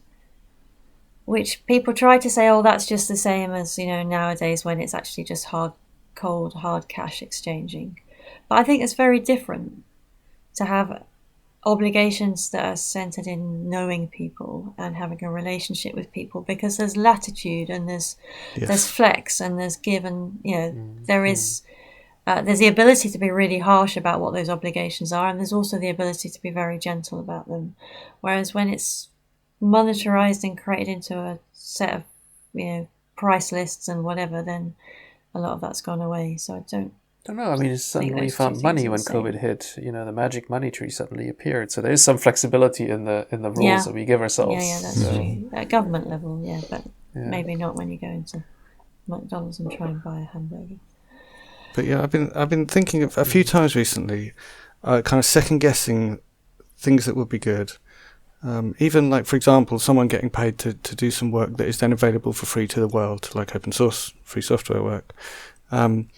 which people try to say, oh, that's just the same as nowadays, when it's actually just hard cash exchanging. But I think it's very different to have obligations that are centered in knowing people and having a relationship with people, because there's latitude and there's flex and there's give, and there is. There's the ability to be really harsh about what those obligations are, and there's also the ability to be very gentle about them. Whereas when it's monetarized and created into a set of price lists and whatever, then a lot of that's gone away. So I don't know. I mean, suddenly we found money when COVID hit. The magic money tree suddenly appeared. So there is some flexibility in the rules that we give ourselves. Yeah, that's true. At government level, but maybe not when you go into McDonald's and try and buy a hamburger. But yeah, I've been thinking a few times recently, kind of second guessing things that would be good. Even like, for example, someone getting paid to do some work that is then available for free to the world, like open source free software work. And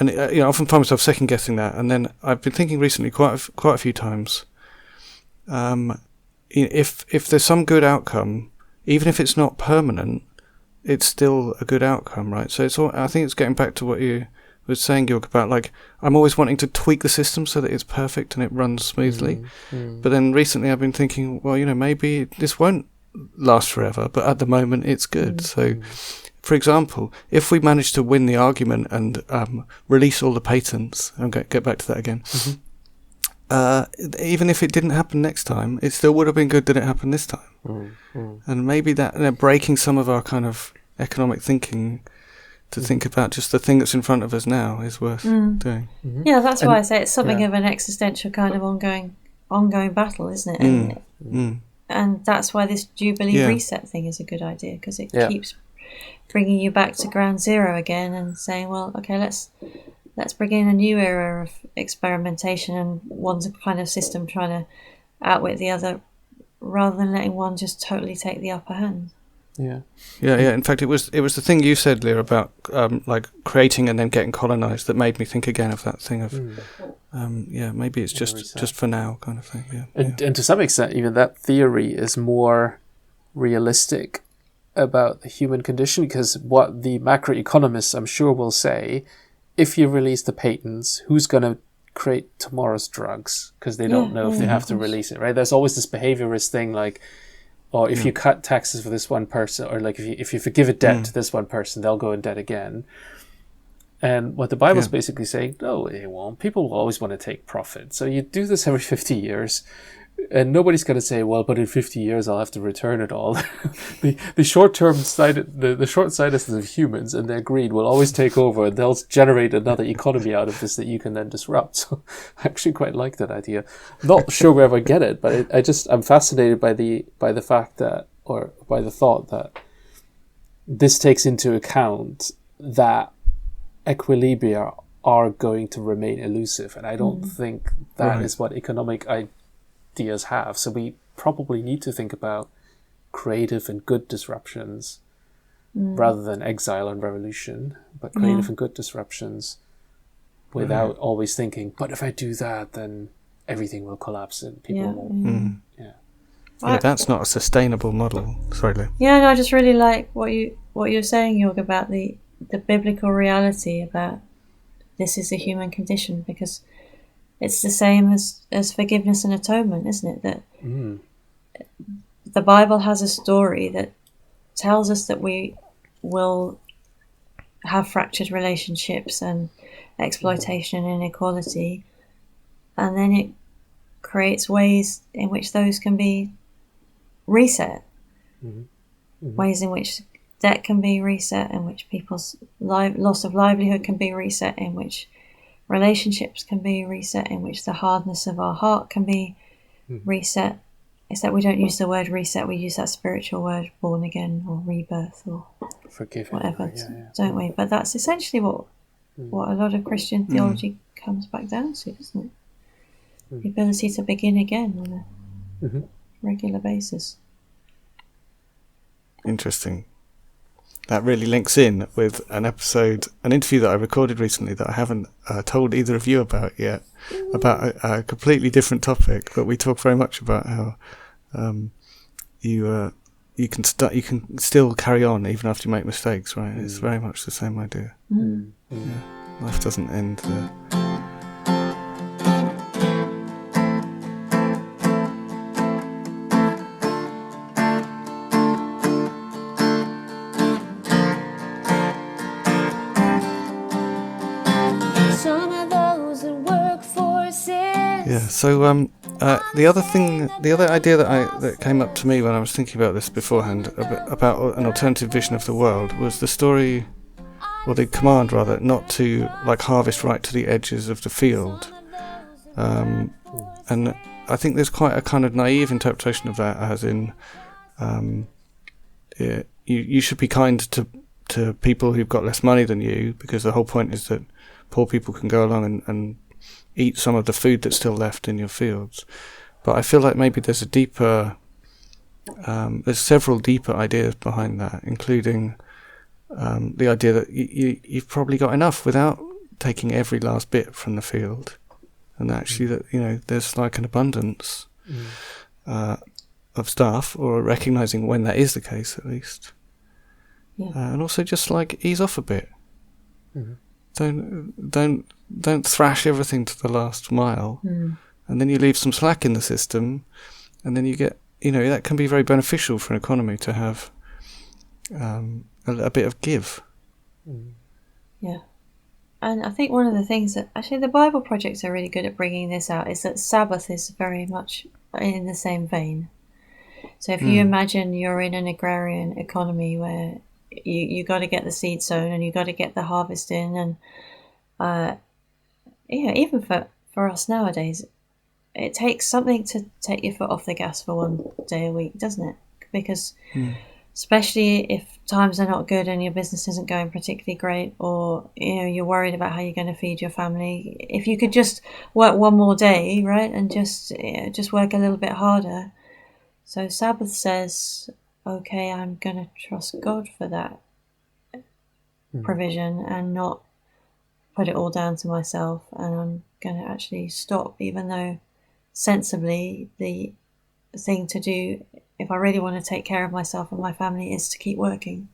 I often find myself second guessing that. And then I've been thinking recently quite a few times, if there's some good outcome, even if it's not permanent, it's still a good outcome, right? So I think it's getting back to what you was saying, Jörg, about like, I'm always wanting to tweak the system so that it's perfect and it runs smoothly. But then recently I've been thinking, well, maybe this won't last forever, but at the moment it's good. So, for example, if we manage to win the argument and release all the patents, I'm going to get back to that again, even if it didn't happen next time, it still would have been good that it happened this time. And maybe that breaking some of our kind of economic thinking to think about just the thing that's in front of us now is worth doing. Yeah, that's why I say it's something of an existential kind of ongoing battle, isn't it? And that's why this Jubilee reset thing is a good idea, because it keeps bringing you back to ground zero again and saying, well, okay, let's bring in a new era of experimentation, and one's kind of system trying to outwit the other, rather than letting one just totally take the upper hand. Yeah. In fact, it was the thing you said, Leah, about like creating and then getting colonized that made me think again of that thing of maybe it's just for now kind of thing. And to some extent, even that theory is more realistic about the human condition, because what the macroeconomists, I'm sure, will say, if you release the patents, who's going to create tomorrow's drugs? Because they don't know if they have to release it, right? There's always this behaviorist thing, like, or if you cut taxes for this one person, or like if you forgive a debt to this one person, they'll go in debt again. And what the Bible's basically saying, no, it won't. People will always want to take profit. So you do this every 50 years, and nobody's going to say, well, but in 50 years I'll have to return it all. the short-sightedness of humans and their greed will always take over, and they'll generate another economy out of this that you can then disrupt. So I actually quite like that idea. Not sure we ever get it, but I'm fascinated by the fact that, or by the thought that this takes into account that equilibria are going to remain elusive, and I don't think that is what economic ideas have. So we probably need to think about creative and good disruptions rather than exile and revolution, but creative and good disruptions without always thinking, but if I do that, then everything will collapse and people won't. Yeah, that's not a sustainable model. Sorry, Lou. Yeah, no, I just really like what you're saying, Jörg, about the biblical reality about this is a human condition, because it's the same as forgiveness and atonement, isn't it? That the Bible has a story that tells us that we will have fractured relationships and exploitation and inequality, and then it creates ways in which those can be reset, ways in which debt can be reset, in which people's loss of livelihood can be reset, in which relationships can be reset, in which the hardness of our heart can be reset. Except we don't use the word reset, we use that spiritual word born again or rebirth or forgive, whatever, don't we? But that's essentially what a lot of Christian theology comes back down to, isn't it? The ability to begin again on a regular basis. Interesting. That really links in with an interview that I recorded recently that I haven't told either of you about yet, about a completely different topic, but we talk very much about how you can still carry on even after you make mistakes, right? It's very much the same idea. Yeah. Life doesn't end there. So the other idea that came up to me when I was thinking about this beforehand about an alternative vision of the world was the story, or the command rather, not to harvest right to the edges of the field. And I think there's quite a kind of naive interpretation of that, as in you should be kind to people who've got less money than you, because the whole point is that poor people can go along and eat some of the food that's still left in your fields. But I feel like maybe there's there's several deeper ideas behind that, including the idea that you've probably got enough without taking every last bit from the field, and actually that there's like an abundance of stuff, or recognizing when that is the case at least, and also just ease off a bit. Don't thrash everything to the last mile, and then you leave some slack in the system, and then you get, that can be very beneficial for an economy to have a bit of give. Yeah. And I think one of the things that actually the Bible projects are really good at bringing this out is that Sabbath is very much in the same vein. So if you imagine you're in an agrarian economy where you got to get the seed sown and you got to get the harvest in, and even for us nowadays, it takes something to take your foot off the gas for one day a week, doesn't it? Because especially if times are not good and your business isn't going particularly great, or you're worried about how you're going to feed your family, if you could just work one more day, right, and just work a little bit harder. So Sabbath says, okay, I'm going to trust God for that provision and not put it all down to myself, and I'm going to actually stop, even though sensibly the thing to do if I really want to take care of myself and my family is to keep working,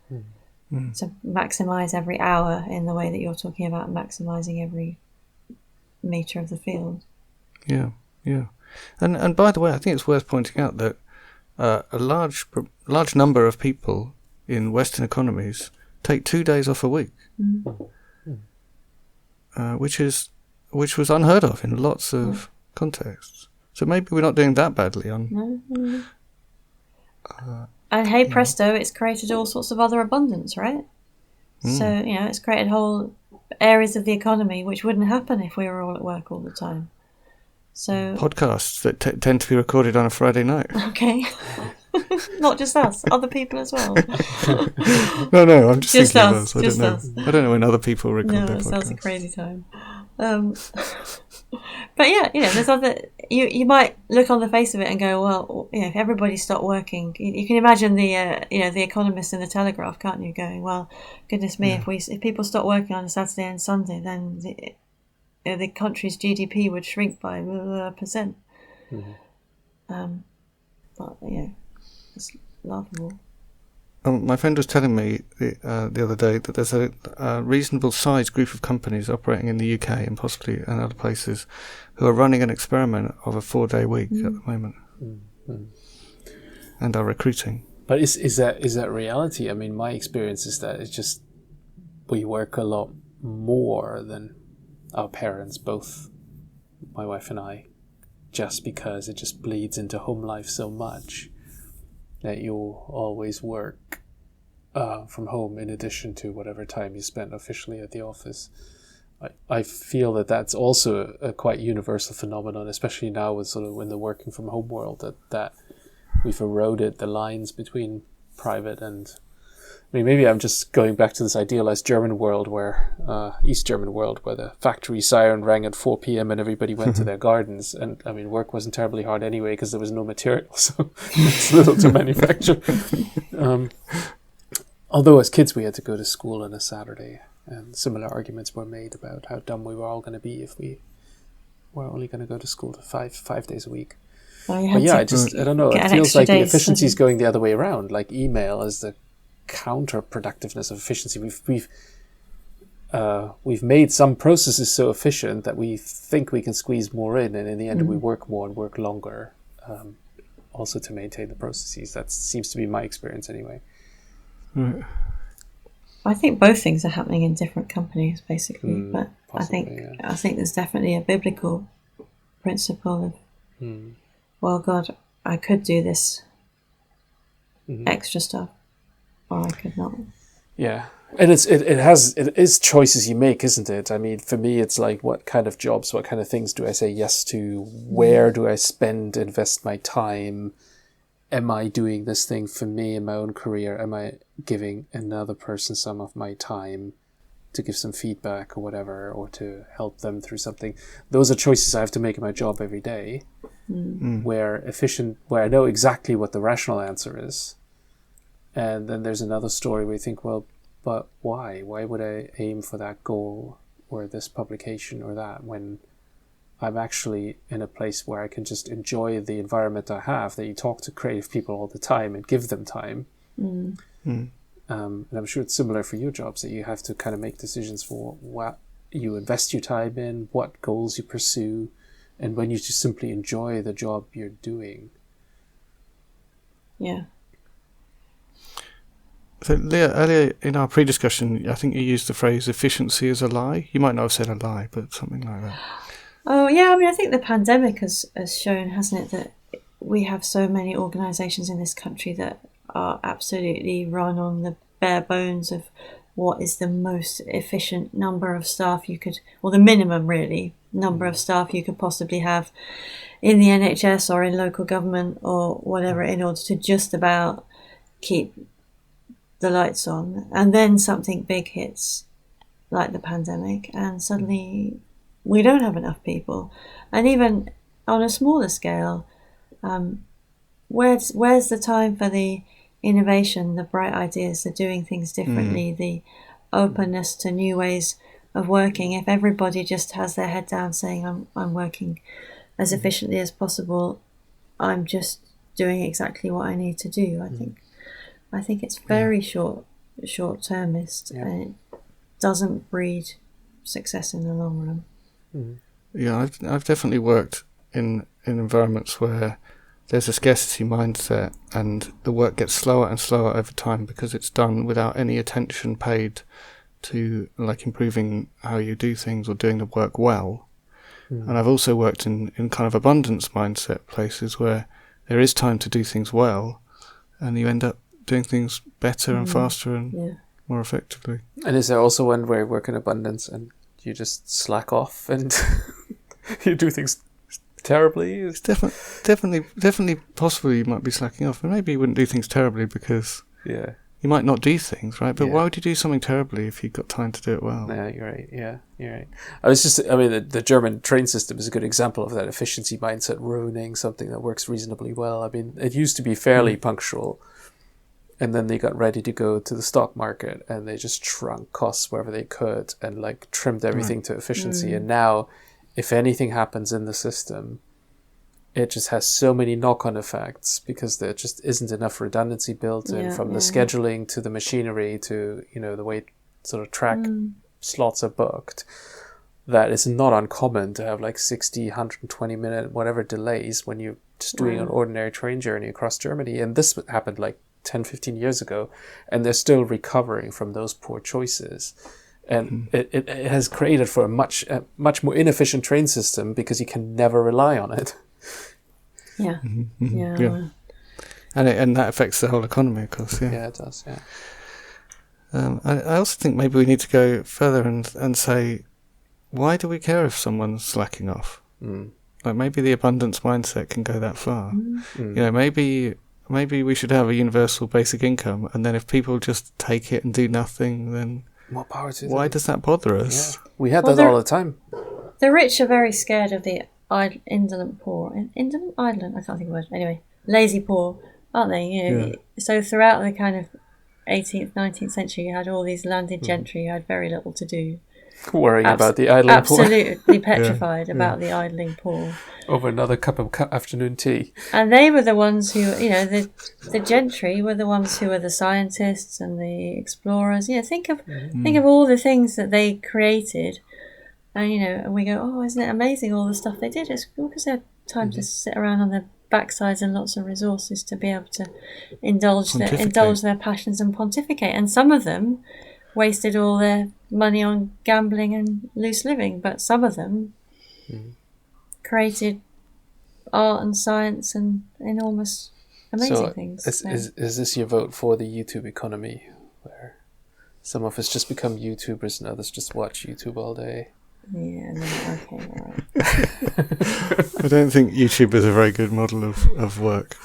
to maximise every hour in the way that you're talking about maximising every metre of the field. Yeah. And by the way, I think it's worth pointing out that a large number of people in Western economies take 2 days off a week. which was unheard of in lots of contexts. So maybe we're not doing that badly on. No. And hey presto, it's created all sorts of other abundance, right? So, it's created whole areas of the economy which wouldn't happen if we were all at work all the time. So Podcasts that tend to be recorded on a Friday night. Okay. Not just us, other people as well. No, I'm just Just thinking us, of us. just I us. don't know when other people record No, their it podcasts. sounds a crazy time. But yeah, there's other. You might look on the face of it and go, well, if everybody stopped working, you can imagine the Economist and the Telegraph, can't you? Going, well, goodness me, if people stop working on a Saturday and Sunday, then the country's GDP would shrink by a percent. But it's laughable. My friend was telling me the other day that there's a reasonable sized group of companies operating in the UK and possibly in other places who are running an experiment of a 4-day week at the moment and are recruiting. But is that reality? I mean, my experience is that it's just we work a lot more than our parents, both my wife and I, just because it just bleeds into home life so much that you'll always work from home in addition to whatever time you spend officially at the office. I feel that that's also a quite universal phenomenon, especially now with sort of in the working from home world, that we've eroded the lines between private and... I mean, maybe I'm just going back to this idealized German world where, East German world, where the factory siren rang at 4 p.m. and everybody went to their gardens. And I mean, work wasn't terribly hard anyway because there was no material, so it's little to manufacture. Although as kids we had to go to school on a Saturday, and similar arguments were made about how dumb we were all going to be if we were only going to go to school to five days a week. Well, but yeah, I don't know. It feels like the efficiency is going the other way around. Like email is the counterproductiveness of efficiency. We've made some processes so efficient that we think we can squeeze more in, and in the end we work more and work longer, also to maintain the processes. That seems to be my experience anyway. Right. I think both things are happening in different companies, basically. But possibly, I think there's definitely a biblical principle of, well, God, I could do this extra stuff, or I could not. Yeah, and it is choices you make, isn't it? I mean, for me, it's like what kind of jobs, what kind of things do I say yes to? Where do I invest my time? Am I doing this thing for me in my own career? Am I giving another person some of my time to give some feedback or whatever, or to help them through something? Those are choices I have to make in my job every day, where I know exactly what the rational answer is. And then there's another story where you think, well, but why? Why would I aim for that goal or this publication or that when I'm actually in a place where I can just enjoy the environment I have, that you talk to creative people all the time and give them time. And I'm sure it's similar for your jobs, that you have to kind of make decisions for what you invest your time in, what goals you pursue, and when you just simply enjoy the job you're doing. Yeah. So, Leah, earlier in our pre-discussion, I think you used the phrase efficiency is a lie. You might not have said a lie, but something like that. Oh, yeah, I mean, I think the pandemic has shown, hasn't it, that we have so many organisations in this country that are absolutely run on the bare bones of what is the most efficient number of staff you could, or the minimum, really, number of staff you could possibly have in the NHS or in local government or whatever, in order to just about keep the lights on. And then something big hits, like the pandemic, and suddenly we don't have enough people. And even on a smaller scale, where's the time for the innovation, the bright ideas, the doing things differently, the openness to new ways of working? If everybody just has their head down saying, I'm working as efficiently as possible, I'm just doing exactly what I need to do, I think it's very short-termist, and it doesn't breed success in the long run. Yeah, I've definitely worked in environments where there's a scarcity mindset and the work gets slower and slower over time because it's done without any attention paid to like improving how you do things or doing the work well. And I've also worked in kind of abundance mindset places where there is time to do things well, and you end up doing things better and faster and more effectively. And is there also one where you work in abundance and you just slack off and you do things terribly? It's definitely possible you might be slacking off, and maybe you wouldn't do things terribly because you might not do things right. But why would you do something terribly if you've got time to do it well? Yeah, you're right. Yeah, you're right. The German train system is a good example of that efficiency mindset ruining something that works reasonably well. I mean, it used to be fairly punctual, and then they got ready to go to the stock market, and they just shrunk costs wherever they could, and like trimmed everything to efficiency. And now, if anything happens in the system, it just has so many knock-on effects because there just isn't enough redundancy built in, from the scheduling to the machinery to, the way sort of track slots are booked, that it's not uncommon to have like 60, 120 minute, whatever delays when you're just doing an ordinary train journey across Germany. And this happened like 10, 15 years ago, and they're still recovering from those poor choices. And it has created for a much more inefficient train system because you can never rely on it. Yeah. And that affects the whole economy, of course. Yeah, it does. Yeah. I also think maybe we need to go further and say, why do we care if someone's slacking off? Like maybe the abundance mindset can go that far. Maybe we should have a universal basic income, and then if people just take it and do nothing, then more power to them. Why does that bother us? Yeah. We had that all the time. The rich are very scared of the indolent poor. Indolent? Idolent? I can't think of the word. Anyway, lazy poor, aren't they? So throughout the kind of 18th, 19th century, you had all these landed gentry who had very little to do. Worrying about the idling poor. Absolutely petrified about the idling poor. Over another cup of afternoon tea. And they were the ones who, the gentry were the ones who were the scientists and the explorers. Think of all the things that they created. And, and we go, oh, isn't it amazing all the stuff they did? It's because they had time to sit around on their backsides and lots of resources to be able to indulge their passions and pontificate. And some of them wasted all their money on gambling and loose living, but some of them created art and science and enormous, amazing things. Is this your vote for the YouTube economy, where some of us just become YouTubers and others just watch YouTube all day? Yeah, no, okay, all right. I don't think YouTube is a very good model of work.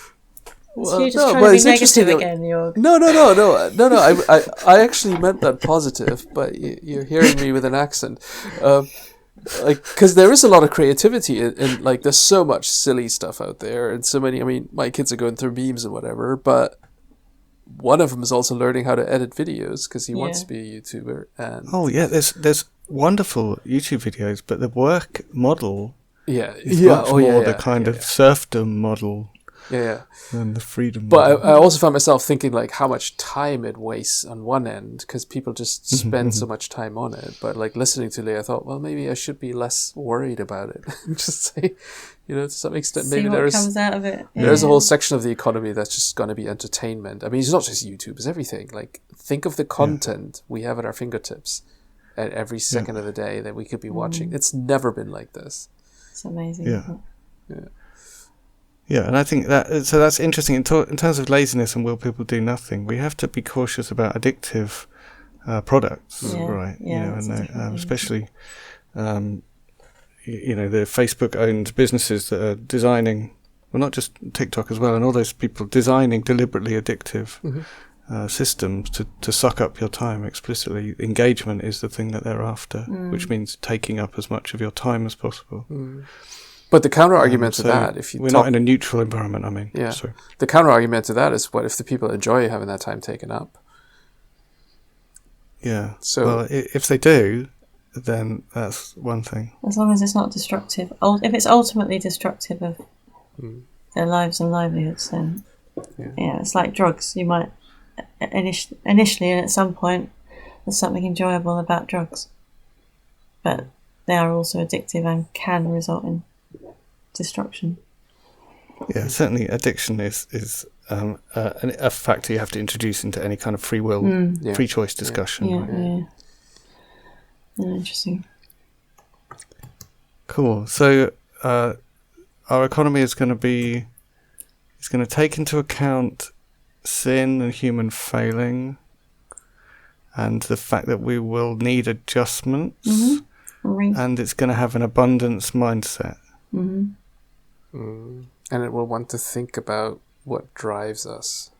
So you're just trying to be negative again, Jörg. No. I actually meant that positive, but you're hearing me with an accent. Because there is a lot of creativity and like there's so much silly stuff out there, and so many. I mean, my kids are going through memes and whatever, but one of them is also learning how to edit videos because he wants to be a YouTuber. And there's wonderful YouTube videos, but the work model is much more the kind of serfdom model. And the freedom. But I also found myself thinking like how much time it wastes on one end because people just spend so much time on it. But like listening to Leah, I thought, well, maybe I should be less worried about it. Just say, to some extent, maybe what comes out of it. There's a whole section of the economy that's just going to be entertainment. I mean, it's not just YouTube; it's everything. Like, think of the content we have at our fingertips at every second of the day that we could be watching. It's never been like this. It's amazing. Yeah, and I think that's interesting. In terms of laziness and will people do nothing, we have to be cautious about addictive products, right? Especially, the Facebook-owned businesses that are designing, well, not just TikTok as well, and all those people designing deliberately addictive systems to suck up your time explicitly. Engagement is the thing that they're after, which means taking up as much of your time as possible. But the counter-argument to that, if you we're not in a neutral environment, I mean. Yeah. The counter-argument to that is, what if the people enjoy having that time taken up? Yeah. So, if they do, then that's one thing. As long as it's not destructive. If it's ultimately destructive of their lives and livelihoods, then it's like drugs. You might initially and at some point there's something enjoyable about drugs. But they are also addictive and can result in destruction. Yeah, certainly addiction is a factor you have to introduce into any kind of free will, free choice discussion. Interesting. Cool. So our economy is going to take into account sin and human failing, and the fact that we will need adjustments, and it's going to have an abundance mindset. And it will want to think about what drives us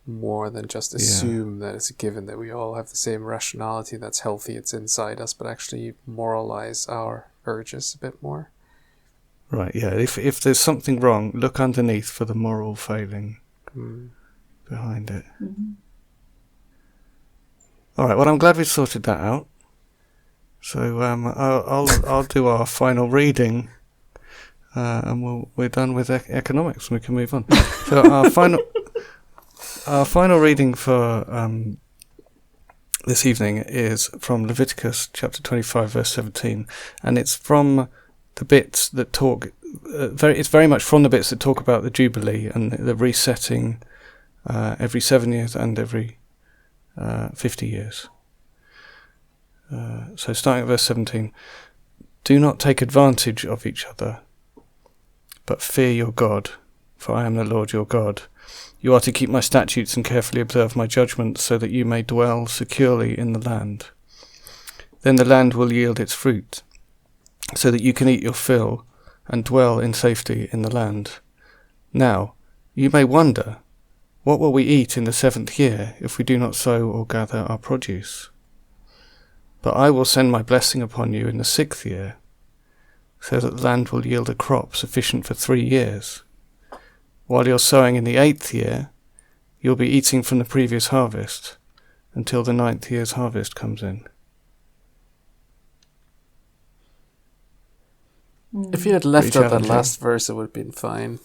more than just assume that it's a given that we all have the same rationality that's healthy, it's inside us, but actually moralize our urges a bit more. Right, yeah. If there's something wrong, look underneath for the moral failing behind it. All right, well, I'm glad we sorted that out. So I'll do our final reading, and we're done with economics, and we can move on. So our final reading for this evening is from Leviticus chapter 25, verse 17, and it's from the bits that talk. It's very much from the bits that talk about the Jubilee and the resetting every 7 years and every 50 years. So starting at verse 17, do not take advantage of each other, but fear your God, for I am the Lord your God. You are to keep my statutes and carefully observe my judgments, so that you may dwell securely in the land. Then the land will yield its fruit, so that you can eat your fill and dwell in safety in the land. Now, you may wonder, what will we eat in the 7th year if we do not sow or gather our produce? But I will send my blessing upon you in the 6th year, so that the land will yield a crop sufficient for 3 years. While you're sowing in the 8th year, you'll be eating from the previous harvest until the 9th year's harvest comes in. If you had left out that last verse, it would have been fine.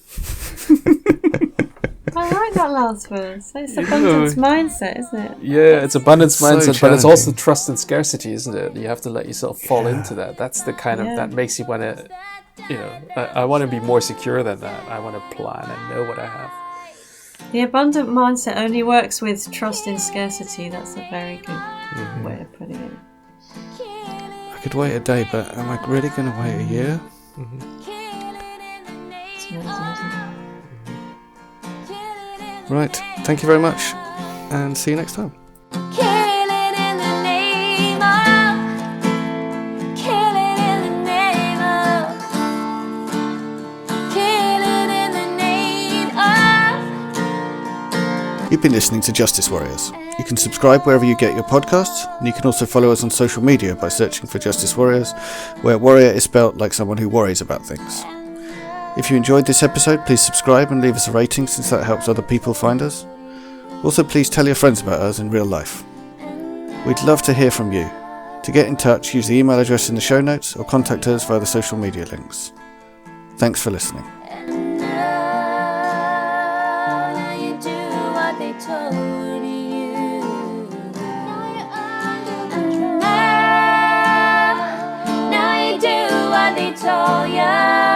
I like that last verse. It's abundance mindset, isn't it? Yeah, it's abundance so mindset, but it's challenging. also trust and scarcity, isn't it? You have to let yourself fall into that. That's the kind of, that makes you want to, I want to be more secure than that. I want to plan and know what I have. The abundant mindset only works with trust in scarcity. That's a very good way of putting it. I could wait a day, but am I really going to wait a year? It's amazing, isn't it? Right, thank you very much, and see you next time. Kill it in the name of. Kill it in the name of. Kill it in the name of. You've been listening to Justice Warriors. You can subscribe wherever you get your podcasts, and you can also follow us on social media by searching for Justice Warriors, where warrior is spelt like someone who worries about things. If you enjoyed this episode, please subscribe and leave us a rating, since that helps other people find us. Also, please tell your friends about us in real life. We'd love to hear from you. To get in touch, use the email address in the show notes or contact us via the social media links. Thanks for listening. Now you do what they told you. Now you do what they told you.